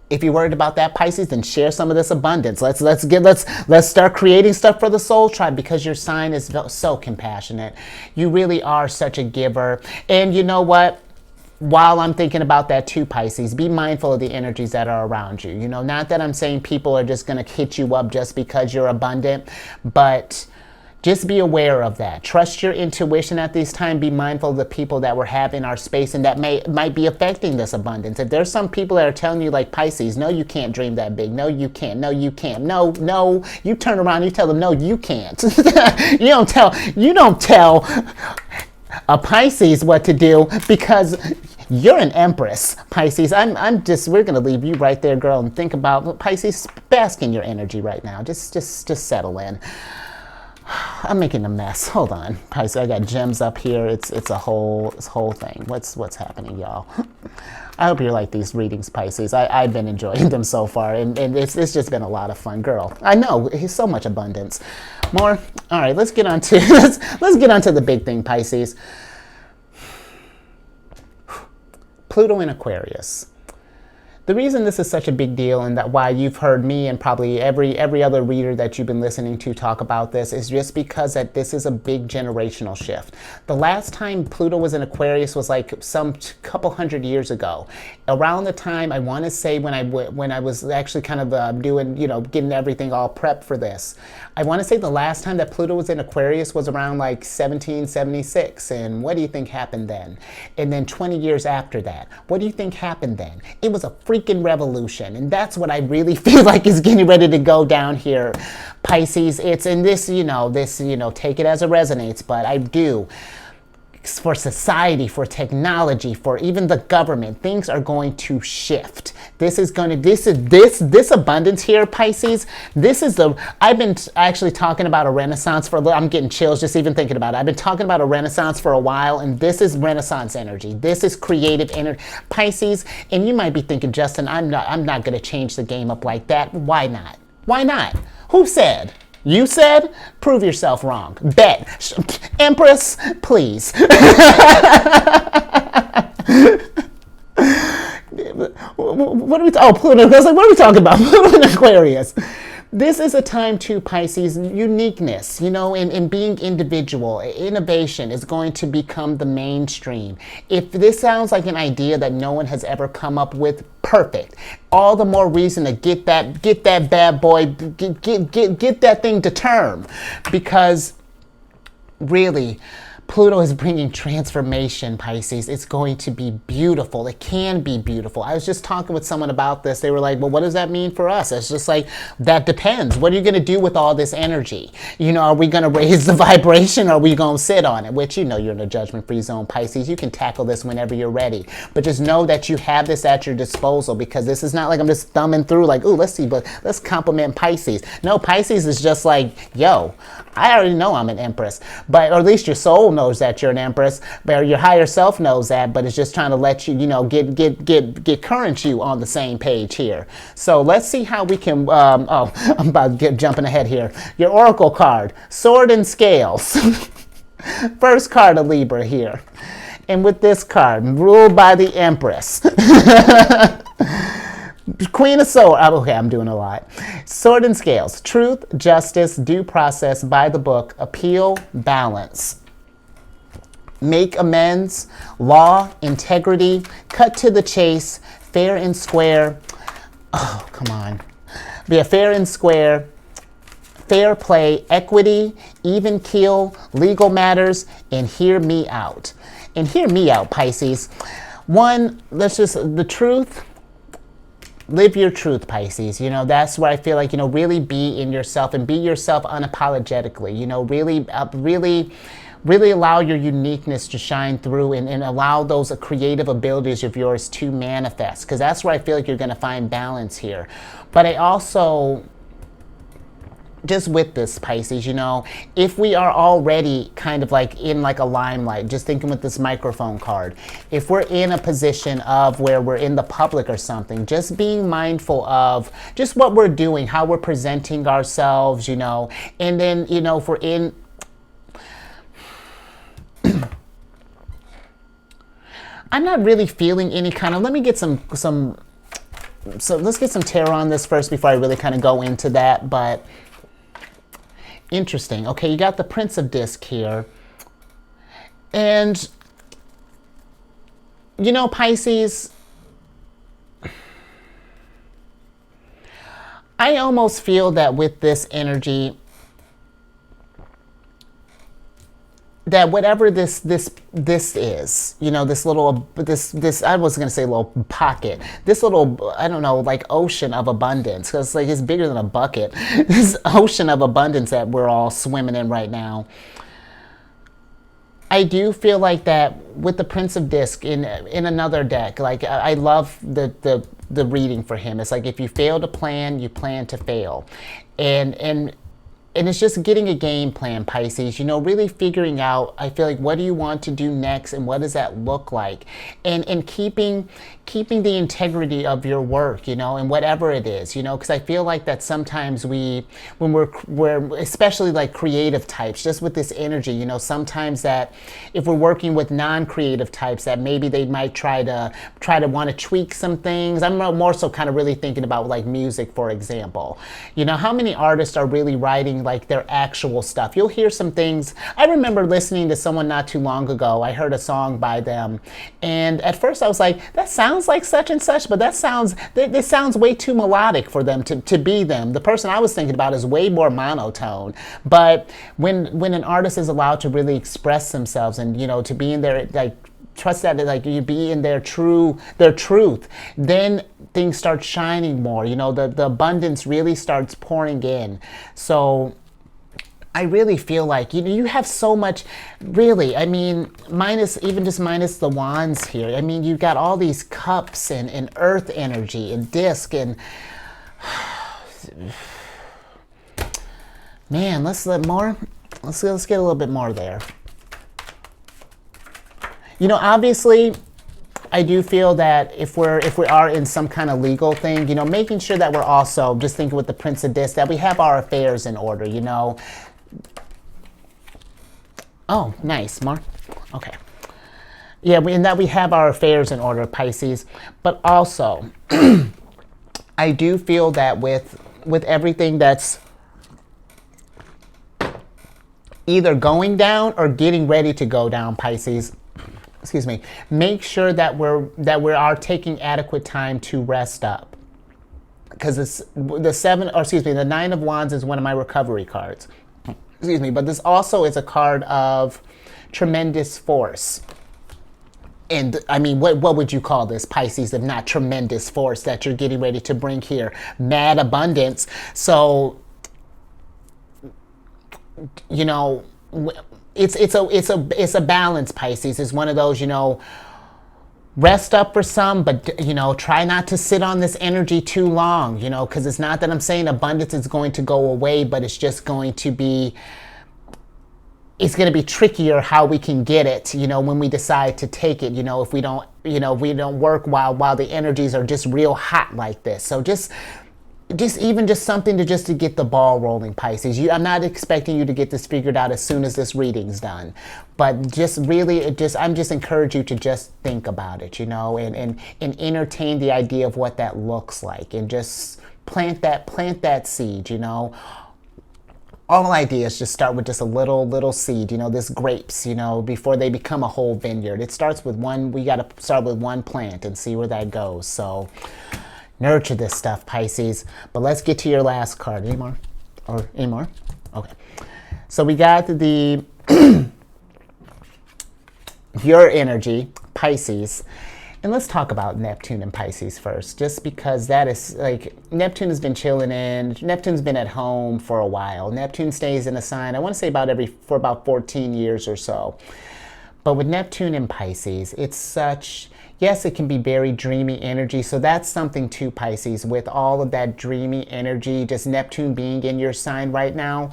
if you're worried about that, Pisces, then share some of this abundance. Let's start creating stuff for the soul tribe, because your sign is so compassionate. You really are such a giver. And you know what? While I'm thinking about that too, Pisces, be mindful of the energies that are around you. You know, not that I'm saying people are just going to hit you up just because you're abundant, but just be aware of that. Trust your intuition at this time. Be mindful of the people that we're having in our space and that might be affecting this abundance. If there's some people that are telling you, like Pisces, no, you can't dream that big. No, you can't. No, you can't. No. You turn around, you tell them, no, you can't. You don't tell a Pisces what to do, because you're an Empress, Pisces. We're going to leave you right there, girl, and think about, Pisces, bask in your energy right now. Just settle in. I'm making a mess. Hold on, Pisces. I got gems up here. It's a whole thing. What's happening, y'all? I hope you like these readings, Pisces. I've been enjoying them so far, and it's just been a lot of fun, girl. I know, he's so much abundance. More. All right, let's get on to let's get on to the big thing, Pisces. Pluto in Aquarius. The reason this is such a big deal, and that why you've heard me and probably every other reader that you've been listening to talk about this, is just because that this is a big generational shift. The last time Pluto was in Aquarius was like some couple hundred years ago. Around the time, I want to say when I was actually kind of doing, you know, getting everything all prepped for this, I want to say the last time that Pluto was in Aquarius was around like 1776. And what do you think happened then? And then 20 years after that, what do you think happened then? It was a freaking revolution. And that's what I really feel like is getting ready to go down here, Pisces. It's in this, take it as it resonates, but I do. For society, for technology, for even the government, things are going to shift. This abundance here, Pisces. I've been actually talking about a renaissance I'm getting chills just even thinking about it. I've been talking about a renaissance for a while, and this is renaissance energy. This is creative energy, Pisces. And you might be thinking, Justin, I'm not going to change the game up like that. Why not? Why not? Who said? You said? Prove yourself wrong. Bet. Empress, please. What are we? Pluto. I was like, what are we talking about? Pluto in Aquarius. This is a time to, Pisces, uniqueness, and being individual. Innovation is going to become the mainstream. If this sounds like an idea that no one has ever come up with, perfect. All the more reason to get that bad boy, get that thing to term. Because really, Pluto is bringing transformation, Pisces. It's going to be beautiful. It can be beautiful. I was just talking with someone about this. They were like, well, what does that mean for us? It's just like, that depends. What are you going to do with all this energy? You know, are we going to raise the vibration, or are we going to sit on it? Which, you know, you're in a judgment-free zone, Pisces. You can tackle this whenever you're ready. But just know that you have this at your disposal, because this is not like I'm just thumbing through like, ooh, let's see, but let's compliment Pisces. No, Pisces is just like, yo, I already know I'm an Empress, but, or at least your soul knows that you're an Empress, but your higher self knows that, but it's just trying to let you, you know, get current you on the same page here. So let's see how we can, oh, I'm about to jumping ahead here. Your Oracle card, Sword and Scales. First card of Libra here. And with this card, ruled by the Empress. Queen of Swords. Okay, I'm doing a lot. Sword and Scales. Truth, justice, due process, by the book, appeal, balance. Make amends, law, integrity, cut to the chase, fair and square. Oh, come on. Be a fair and square, fair play, equity, even keel, legal matters, and hear me out. And hear me out, Pisces. One, let's just, the truth. Live your truth, Pisces. You know, that's where I feel like, you know, really be in yourself and be yourself unapologetically. You know, really allow your uniqueness to shine through, and allow those creative abilities of yours to manifest. Because that's where I feel like you're going to find balance here. But I also, just with this, Pisces, you know, if we are already kind of like in like a limelight, just thinking with this microphone card, if we're in a position of where we're in the public or something, just being mindful of just what we're doing, how we're presenting ourselves, you know, and then, you know, if we're in, I'm not really feeling any kind of, let me get so let's get some tarot on this first before I really kind of go into that, but interesting. Okay, you got the Prince of Disc here. And, you know, Pisces, I almost feel that with this energy, that whatever this is, you know, this little, this I wasn't going to say little pocket, this little, I don't know, like ocean of abundance, because like it's bigger than a bucket, this ocean of abundance that we're all swimming in right now. I do feel like that with the Prince of Disc in another deck, like I love the reading for him. It's like, if you fail to plan, you plan to fail. And it's just getting a game plan, Pisces, you know, really figuring out, I feel like, what do you want to do next, and what does that look like? And keeping the integrity of your work, you know, and whatever it is, you know, because I feel like that sometimes when we're especially like creative types, just with this energy, you know, sometimes that if we're working with non-creative types, that maybe they might try to want to tweak some things. I'm more so kind of really thinking about like music, for example. You know, how many artists are really writing like their actual stuff? You'll hear some things. I remember listening to someone not too long ago. I heard a song by them, and at first I was like, that sounds like such and such, but this sounds way too melodic for them to be them. The person I was thinking about is way more monotone. But when an artist is allowed to really express themselves, and, you know, to be in their, like, trust that, like, you be in their truth, then things start shining more. You know, the abundance really starts pouring in. So I really feel like, you know, you have so much, really, I mean, minus the wands here. I mean, you've got all these cups and earth energy and disc and, man, let's get a little bit more there. You know, obviously, I do feel that if we are in some kind of legal thing, you know, making sure that we're also, just thinking with the Prince of Disc, that we have our affairs in order, you know. Oh, nice, Mark. Okay. Yeah, and that we have our affairs in order, Pisces. But also, I do feel that with everything that's either going down or getting ready to go down, Pisces, excuse me, make sure that we are taking adequate time to rest up. Because the Nine of Wands is one of my recovery cards. Excuse me, but this also is a card of tremendous force. And I mean, what would you call this, Pisces, if not tremendous force that you're getting ready to bring here? Mad abundance. So, you know, it's a balance, Pisces. It's one of those, you know, rest up for some, but, you know, try not to sit on this energy too long, you know, because it's not that I'm saying abundance is going to go away, but it's just going to be, it's going to be trickier how we can get it, you know, when we decide to take it, you know, if we don't, you know, we don't work while the energies are just real hot like this. So just something to get the ball rolling, Pisces. I'm not expecting you to get this figured out as soon as this reading's done, but just really, I'm just encourage you to just think about it, you know, and entertain the idea of what that looks like, and just plant that seed, you know. All ideas just start with just a little seed, you know, this grapes, you know, before they become a whole vineyard. It starts with one, we got to start with one plant and see where that goes. So nurture this stuff, Pisces. But let's get to your last card. Any more? Okay. So we got the your energy, Pisces. And let's talk about Neptune and Pisces first, just because that is like, Neptune has been chilling in, Neptune's been at home for a while. Neptune stays in a sign, I want to say for about 14 years or so. But with Neptune and Pisces, it's such, yes, it can be very dreamy energy. So that's something too, Pisces, with all of that dreamy energy, just Neptune being in your sign right now.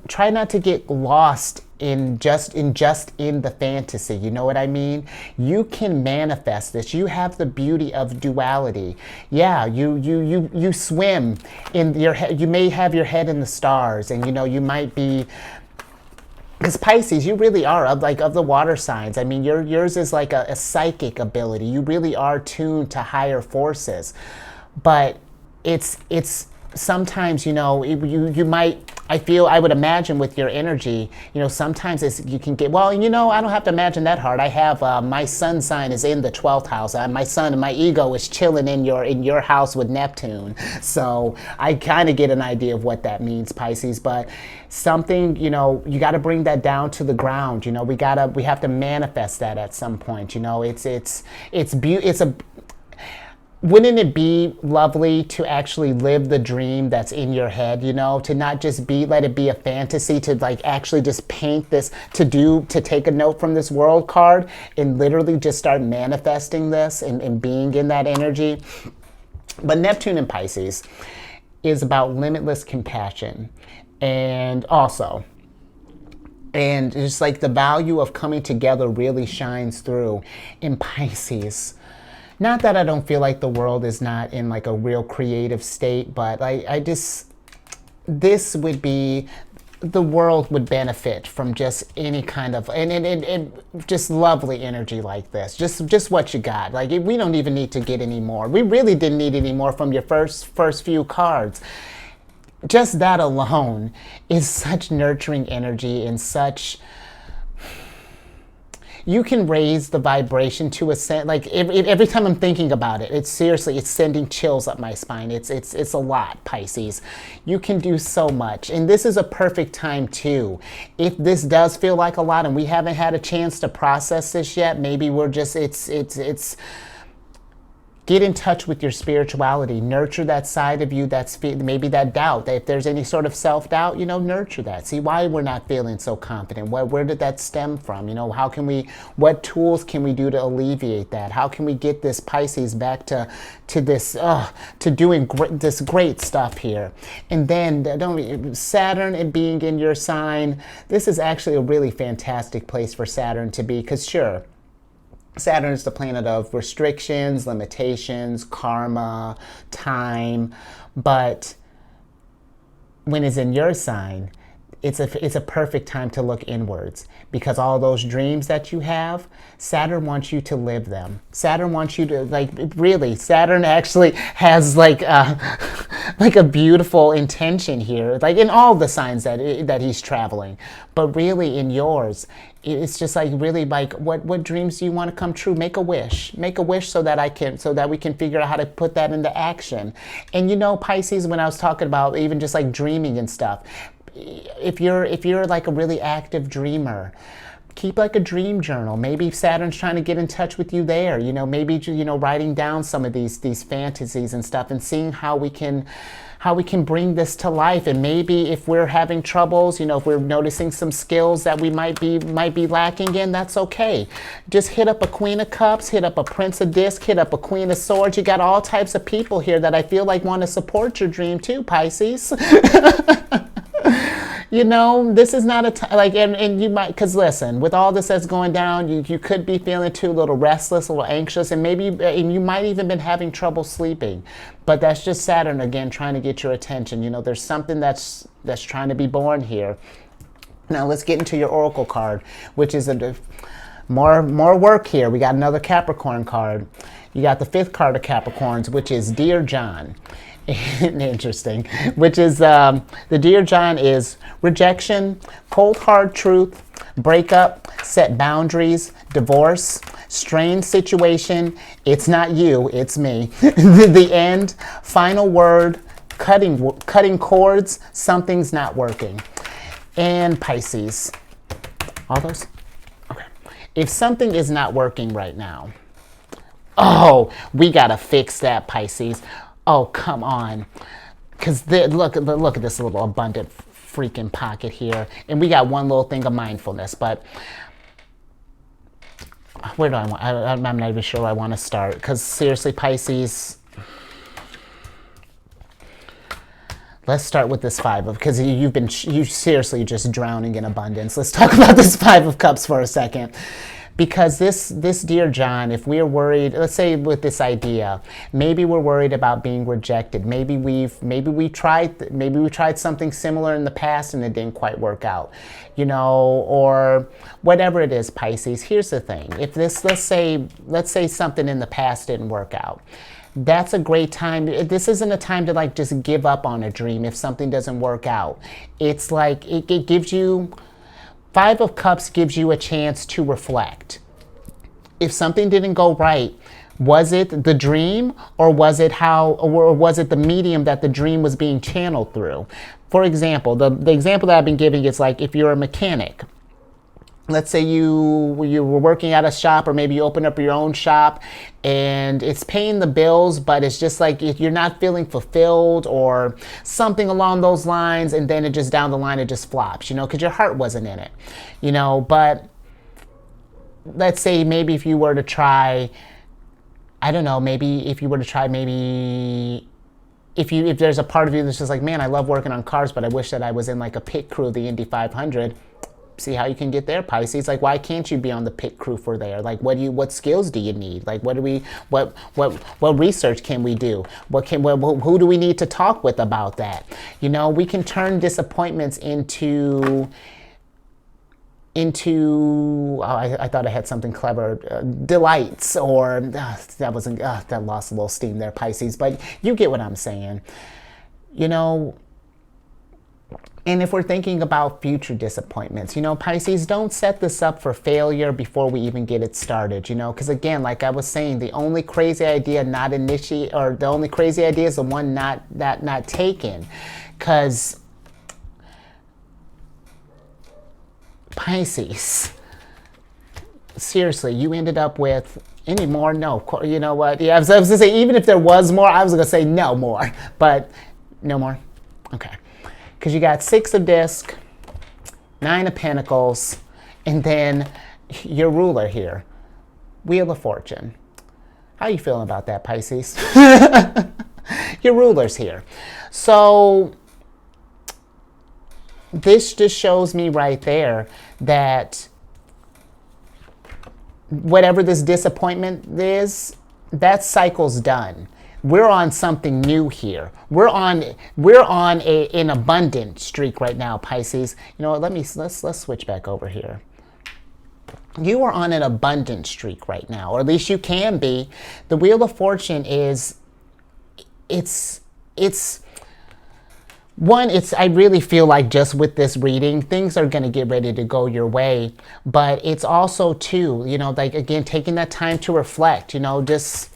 Try not to get lost in the fantasy. You know what I mean? You can manifest this. You have the beauty of duality. Yeah, you swim in your head. You may have your head in the stars, and you know, you might be, because Pisces, you really are of the water signs. I mean, yours is like a psychic ability. You really are tuned to higher forces, but it's sometimes, you know, you might, I would imagine with your energy, you know, sometimes you can get, well, you know, I don't have to imagine that hard. I have, my sun sign is in the 12th house. My sun and my ego is chilling in your house with Neptune. So I kind of get an idea of what that means, Pisces, but something, you know, you got to bring that down to the ground. You know, we have to manifest that at some point. You know, wouldn't it be lovely to actually live the dream that's in your head, you know, to not just let it be a fantasy, to like actually just paint this, to take a note from this world card and literally just start manifesting this and being in that energy. But Neptune in Pisces is about limitless compassion, and just like the value of coming together really shines through in Pisces. Not that I don't feel like the world is not in like a real creative state, but this would be, the world would benefit from just any kind of, and just lovely energy like this. Just what you got. Like, we don't even need to get any more. We really didn't need any more from your first few cards. Just that alone is such nurturing energy, and such, you can raise the vibration to a sense. Like every time I'm thinking about it, it's sending chills up my spine. It's a lot, Pisces. You can do so much, and this is a perfect time too. If this does feel like a lot, and we haven't had a chance to process this yet, maybe we're just get in touch with your spirituality. Nurture that side of you that's maybe that doubt. If there's any sort of self-doubt, you know, nurture that. See why we're not feeling so confident. Where did that stem from? You know, what tools can we do to alleviate that? How can we get this Pisces back to this, to doing this great stuff here? And then Saturn and being in your sign, this is actually a really fantastic place for Saturn to be, because sure, Saturn is the planet of restrictions, limitations, karma, time, but when it's in your sign, it's a perfect time to look inwards, because all those dreams that you have, Saturn wants you to live them. Saturn wants you to, like, really, Saturn actually has like a beautiful intention here, like in all the signs that he's traveling, but really in yours, it's just like really like what dreams do you want to come true? Make a wish so that we can figure out how to put that into action. And you know, Pisces, when I was talking about even just like dreaming and stuff, if you're like a really active dreamer, keep like a dream journal. Maybe Saturn's trying to get in touch with you there. You know, maybe, you know, writing down some of these fantasies and stuff and seeing how we can bring this to life. And maybe if we're having troubles, you know, if we're noticing some skills that we might be lacking in, that's okay. Just hit up a Queen of Cups, hit up a Prince of Discs, hit up a Queen of Swords. You got all types of people here that I feel like want to support your dream too, Pisces. You know, this is not a time, like, and you might, because listen, with all this that's going down, you could be feeling too a little restless, a little anxious, and maybe, and you might even been having trouble sleeping. But that's just Saturn, again, trying to get your attention. You know, there's something that's trying to be born here. Now, let's get into your Oracle card, which is more work here. We got another Capricorn card. You got the 5th card of Capricorns, which is Dear John. Interesting. Which is, the Dear John is rejection, cold hard truth, breakup, set boundaries, divorce, strained situation, it's not you, it's me. The end, final word, cutting cords, something's not working. And Pisces. All those? Okay. If something is not working right now, oh, we gotta fix that, Pisces. Oh, come on. Because look at this little abundant freaking pocket here. And we got one little thing of mindfulness. But where do I want? I'm not even sure where I want to start. Because seriously, Pisces, let's start with this 5 of, because you seriously just drowning in abundance. Let's talk about this 5 of Cups for a second. Because this Dear John, if we're worried, let's say with this idea, maybe we're worried about being rejected. Maybe we tried something similar in the past and it didn't quite work out, you know, or whatever it is, Pisces. Here's the thing: if this, let's say something in the past didn't work out, that's a great time. This isn't a time to like just give up on a dream if something doesn't work out. It's like it gives you. 5 of Cups gives you a chance to reflect. If something didn't go right, was it the dream, or was it the medium that the dream was being channeled through? For example, the example that I've been giving is like if you're a mechanic. Let's say you were working at a shop, or maybe you open up your own shop and it's paying the bills, but it's just like if you're not feeling fulfilled or something along those lines, and then it just down the line it just flops, you know, because your heart wasn't in it, you know. But let's say maybe if you were to try, I don't know, maybe if there's a part of you that's just like, man, I love working on cars, but I wish that I was in like a pit crew of the Indy 500. See how you can get there, Pisces. Like, why can't you be on the pit crew for there? Like, what skills do you need? Like, what research can we do? Who do we need to talk with about that? You know, we can turn disappointments into I thought I had something clever, delights, or that lost a little steam there, Pisces. But you get what I'm saying, you know. And if we're thinking about future disappointments, you know, Pisces, don't set this up for failure before we even get it started, you know, because again, like I was saying, the only crazy idea the only crazy idea is the one not taken. Because Pisces, seriously, you ended up with any more? No, you know what? Yeah, I was going to say, even if there was more, I was going to say no more, but no more. Okay. Because you got 6 of Discs, 9 of Pentacles, and then your ruler here, Wheel of Fortune. How are you feeling about that, Pisces? Your ruler's here. So this just shows me right there that whatever this disappointment is, that cycle's done. We're on something new here. We're on an abundant streak right now, Pisces. You know what? Let's switch back over here. You are on an abundant streak right now, or at least you can be. The Wheel of Fortune is, I really feel like just with this reading, things are going to get ready to go your way. But it's also too, you know, like again, taking that time to reflect, you know, just.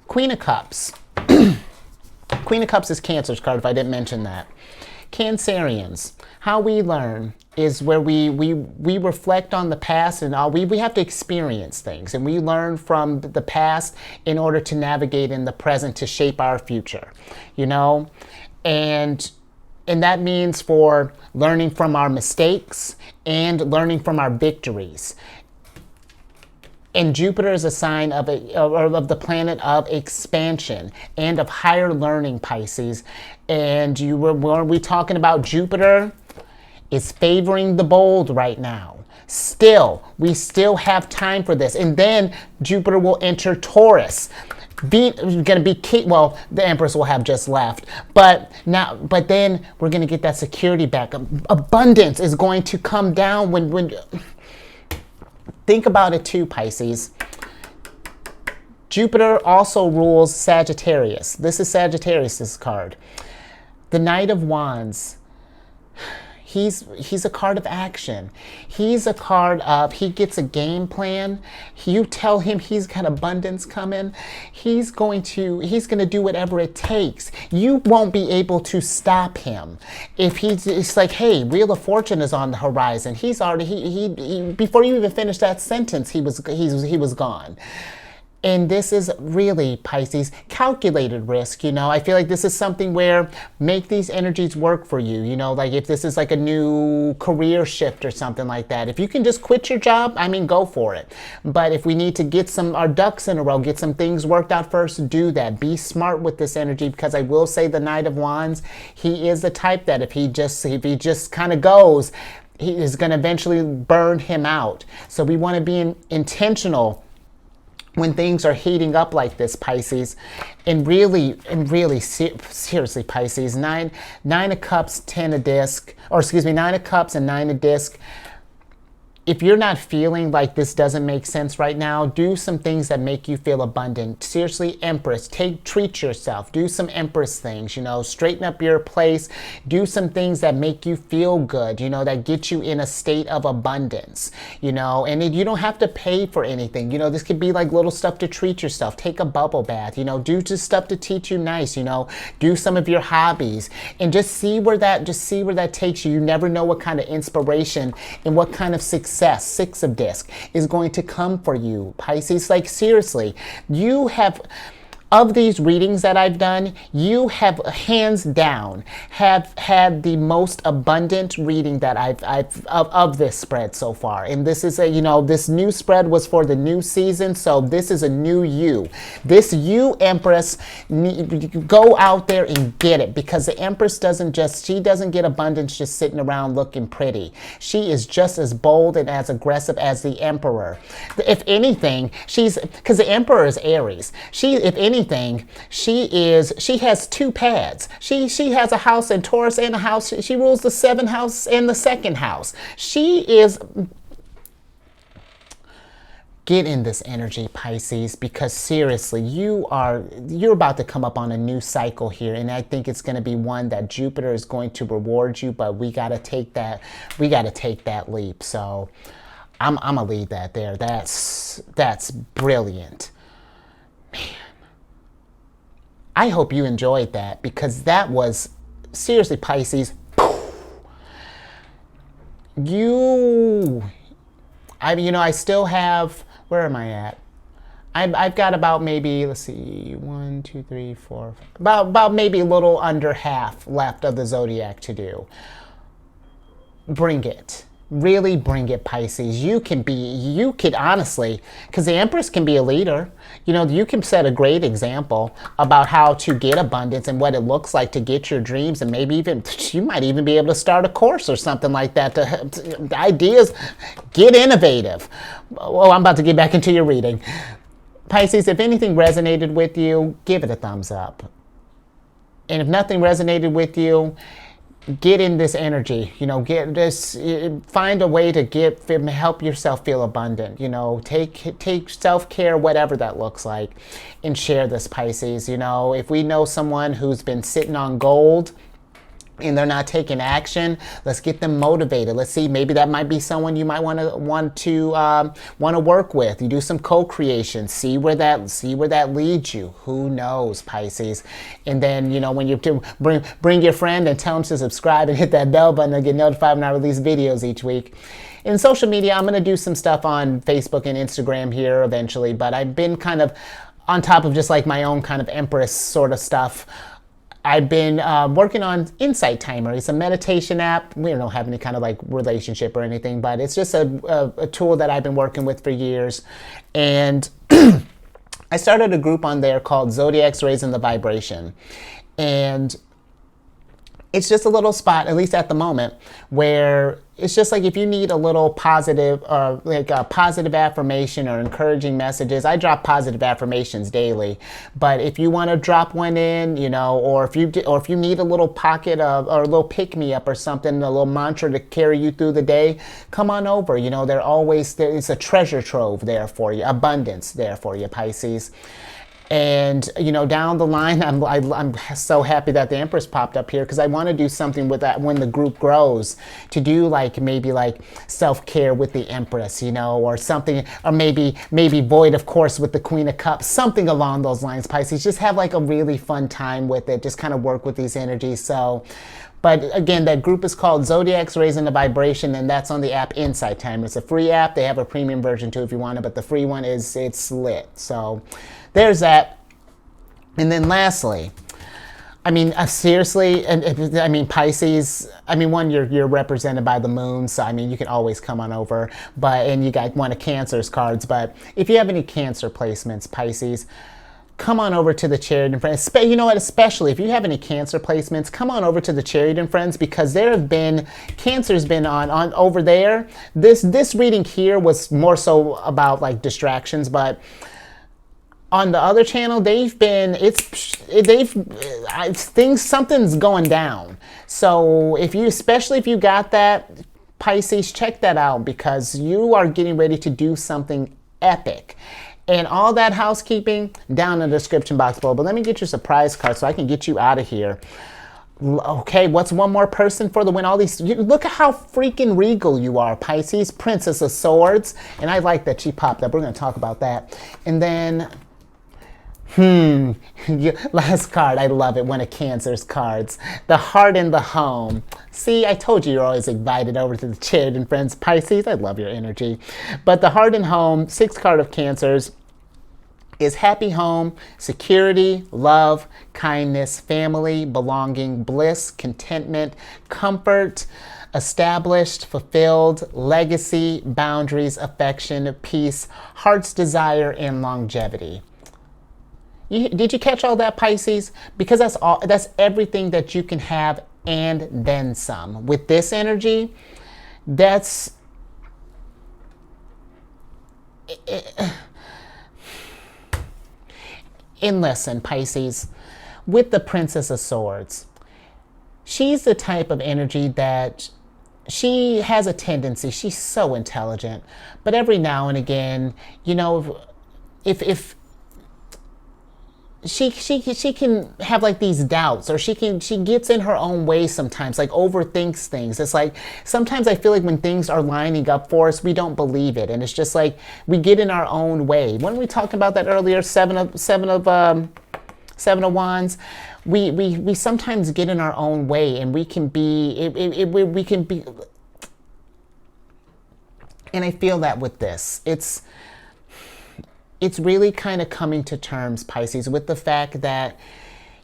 Queen of Cups. Queen of Cups is Cancer's card, if I didn't mention that. Cancerians, how we learn is where we reflect on the past, and all we have to experience things, and we learn from the past in order to navigate in the present to shape our future, you know? And that means for learning from our mistakes and learning from our victories. And Jupiter is a sign of the planet of expansion and of higher learning, Pisces. And were we talking about Jupiter? Is favoring the bold right now. We still have time for this. And then Jupiter will enter Taurus. Well, the Empress will have just left. But then we're going to get that security back. Abundance is going to come down when think about it too, Pisces. Jupiter also rules Sagittarius. This is Sagittarius's card. The Knight of Wands. He's a card of action. He's a card of, he gets a game plan. You tell him he's got abundance coming. He's going to do whatever it takes. You won't be able to stop him. It's like, hey, Wheel of Fortune is on the horizon. He's already, he before you even finish that sentence, he was gone. And this is really, Pisces, calculated risk, you know. I feel like this is something where make these energies work for you, you know, like if this is like a new career shift or something like that. If you can just quit your job, I mean, go for it. But if we need to get our ducks in a row, get some things worked out first, do that. Be smart with this energy, because I will say the Knight of Wands, he is the type that if he just kind of goes, he is going to eventually burn him out. So we want to be intentional when things are heating up like this, Pisces. And really seriously, Pisces, nine of cups, 10 of disc, or excuse me, 9 of cups and 9 of disc. If you're not feeling like this doesn't make sense right now, do some things that make you feel abundant. Seriously, Empress, treat yourself. Do some Empress things, you know, straighten up your place. Do some things that make you feel good, you know, that get you in a state of abundance, you know, and you don't have to pay for anything. You know, this could be like little stuff to treat yourself. Take a bubble bath, you know, do just stuff to teach you nice, you know, do some of your hobbies and just see where that takes you. You never know what kind of inspiration and what kind of success, 6 of disc, is going to come for you, Pisces. Like seriously, you have, of these readings that I've done, you have hands down have had the most abundant reading that I've of this spread so far. And this is this new spread was for the new season, so this is a new you. This you, Empress, go out there and get it, because the Empress doesn't get abundance just sitting around looking pretty. She is just as bold and as aggressive as the Emperor. If anything, because the Emperor is Aries. If anything, she has 2 pads. She has a house in Taurus and a house. She rules the 7th house and the 2nd house. Get in this energy, Pisces, because seriously, you're about to come up on a new cycle here, and I think it's going to be one that Jupiter is going to reward you, but we got to take that leap. So I'm gonna leave that there. That's brilliant. Man. I hope you enjoyed that, because that was, seriously, Pisces, I still have, where am I at? I've got about maybe, let's see, 1, 2, 3, 4, about maybe a little under half left of the zodiac to do. Bring it. Really bring it, Pisces. You could honestly, because the Empress can be a leader. You know, you can set a great example about how to get abundance and what it looks like to get your dreams, and maybe even, you might even be able to start a course or something like that. The ideas, get innovative. Oh, I'm about to get back into your reading. Pisces, if anything resonated with you, give it a thumbs up. And if nothing resonated with you, get in this energy, you know, find a way to help yourself feel abundant, you know, take self-care, whatever that looks like, and share this, Pisces. You know, if we know someone who's been sitting on gold and they're not taking action, let's get them motivated. Let's see, maybe that might be someone you might want to work with. You do some co-creation, see where that leads you. Who knows, Pisces? And then, you know, when you bring your friend and tell them to subscribe and hit that bell button to get notified when I release videos each week. In social media, I'm going to do some stuff on Facebook and Instagram here eventually, but I've been kind of on top of just like my own kind of Empress sort of stuff. I've been working on Insight Timer. It's a meditation app. We don't have any kind of like relationship or anything, but it's just a tool that I've been working with for years. And I started a group on there called Zodiac's Raising the Vibration. And it's just a little spot, at least at the moment, where it's just like if you need a little positive or like a positive affirmation or encouraging messages. I drop positive affirmations daily, but if you want to drop one in, you know, or if you need a little pocket of or a little pick me up or something, a little mantra to carry you through the day, come on over. You know, it's a treasure trove there for you, abundance there for you, Pisces. And, you know, down the line, I'm so happy that the Empress popped up here because I want to do something with that when the group grows, to do like maybe like self-care with the Empress, you know, or something, or maybe void, of course, with the Queen of Cups, something along those lines, Pisces. Just have like a really fun time with it. Just kind of work with these energies. So, but again, that group is called Zodiac's Raising the Vibration, and that's on the app Insight Timer. It's a free app. They have a premium version too if you want it, but the free one it's lit. So there's that. And then lastly, I mean, seriously, and I mean, Pisces, I mean, one, you're represented by the moon, so I mean, you can always come on over, and you got one of Cancer's cards, but if you have any Cancer placements, Pisces, come on over to the Chariot and Friends. You know what, especially if you have any Cancer placements, come on over to the Chariot and Friends, because Cancer's been on over there. This reading here was more so about like distractions, but on the other channel, something's going down. So especially if you got that, Pisces, check that out, because you are getting ready to do something epic. And all that housekeeping down in the description box below. But let me get your surprise card so I can get you out of here. Okay, what's one more person for the win? Look at how freaking regal you are, Pisces. Princess of Swords. And I like that she popped up. We're going to talk about that. And then last card, I love it, one of Cancer's cards. The Heart in the Home. See, I told you you're always invited over to the Chariot and Friends, Pisces. I love your energy. But the Heart and Home, 6th card of Cancer's, is happy home, security, love, kindness, family, belonging, bliss, contentment, comfort, established, fulfilled, legacy, boundaries, affection, peace, heart's desire, and longevity. Did you catch all that, Pisces? Because that's everything that you can have and then some. With this energy, and listen, Pisces, with the Princess of Swords, she's the type of energy that she has a tendency, she's so intelligent, but every now and again, you know, if she can have like these doubts, or she gets in her own way sometimes, like overthinks things. It's like sometimes I feel like when things are lining up for us, we don't believe it, and it's just like we get in our own way. When we talked about that earlier, seven of Wands, we sometimes get in our own way, and we can be, and I feel that with this, it's really kind of coming to terms, Pisces, with the fact that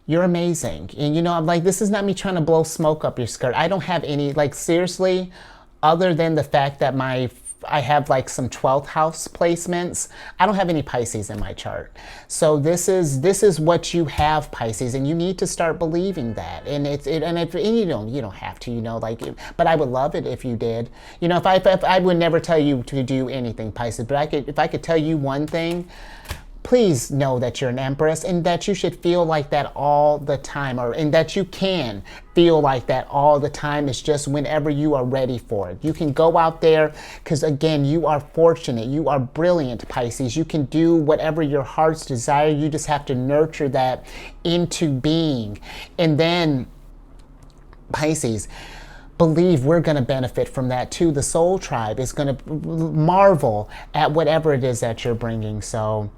you're amazing. And you know, I'm like, this is not me trying to blow smoke up your skirt. I don't have any, like, seriously, other than the fact that I have like some 12th house placements, I don't have any Pisces in my chart. So this is what you have, Pisces, and you need to start believing that. And you don't have to, you know, like, but I would love it if you did. You know, if I would never tell you to do anything, Pisces, but if I could tell you one thing, please know that you're an Empress, and that you should feel like that all the time, and that you can feel like that all the time. It's just whenever you are ready for it. You can go out there, because again, you are fortunate. You are brilliant, Pisces. You can do whatever your heart's desire. You just have to nurture that into being. And then Pisces, believe we're going to benefit from that too. The soul tribe is going to marvel at whatever it is that you're bringing. So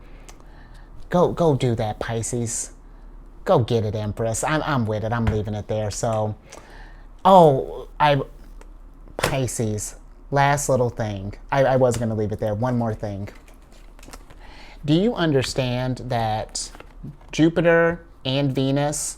go do that, Pisces. Go get it, Empress. I'm with it. I'm leaving it there. So, Pisces, last little thing. I was going to leave it there. One more thing. Do you understand that Jupiter and Venus,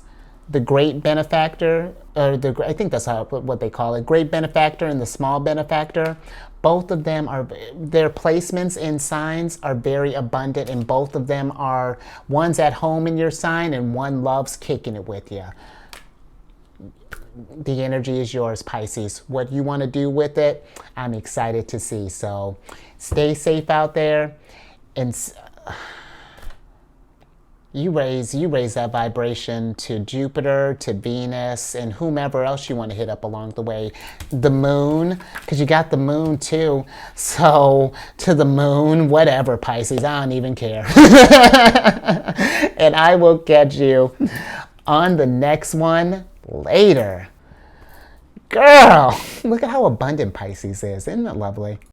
the great benefactor, or I think that's what they call it, great benefactor and the small benefactor, both of them are, their placements in signs are very abundant, and both of them are, one's at home in your sign and one loves kicking it with you. The energy is yours, Pisces. What you want to do with it, I'm excited to see. So stay safe out there, and you raise that vibration to Jupiter, to Venus, and whomever else you want to hit up along the way. The moon, because you got the moon too. So to the moon, whatever, Pisces, I don't even care. And I will catch you on the next one later. Girl, look at how abundant Pisces is. Isn't it lovely?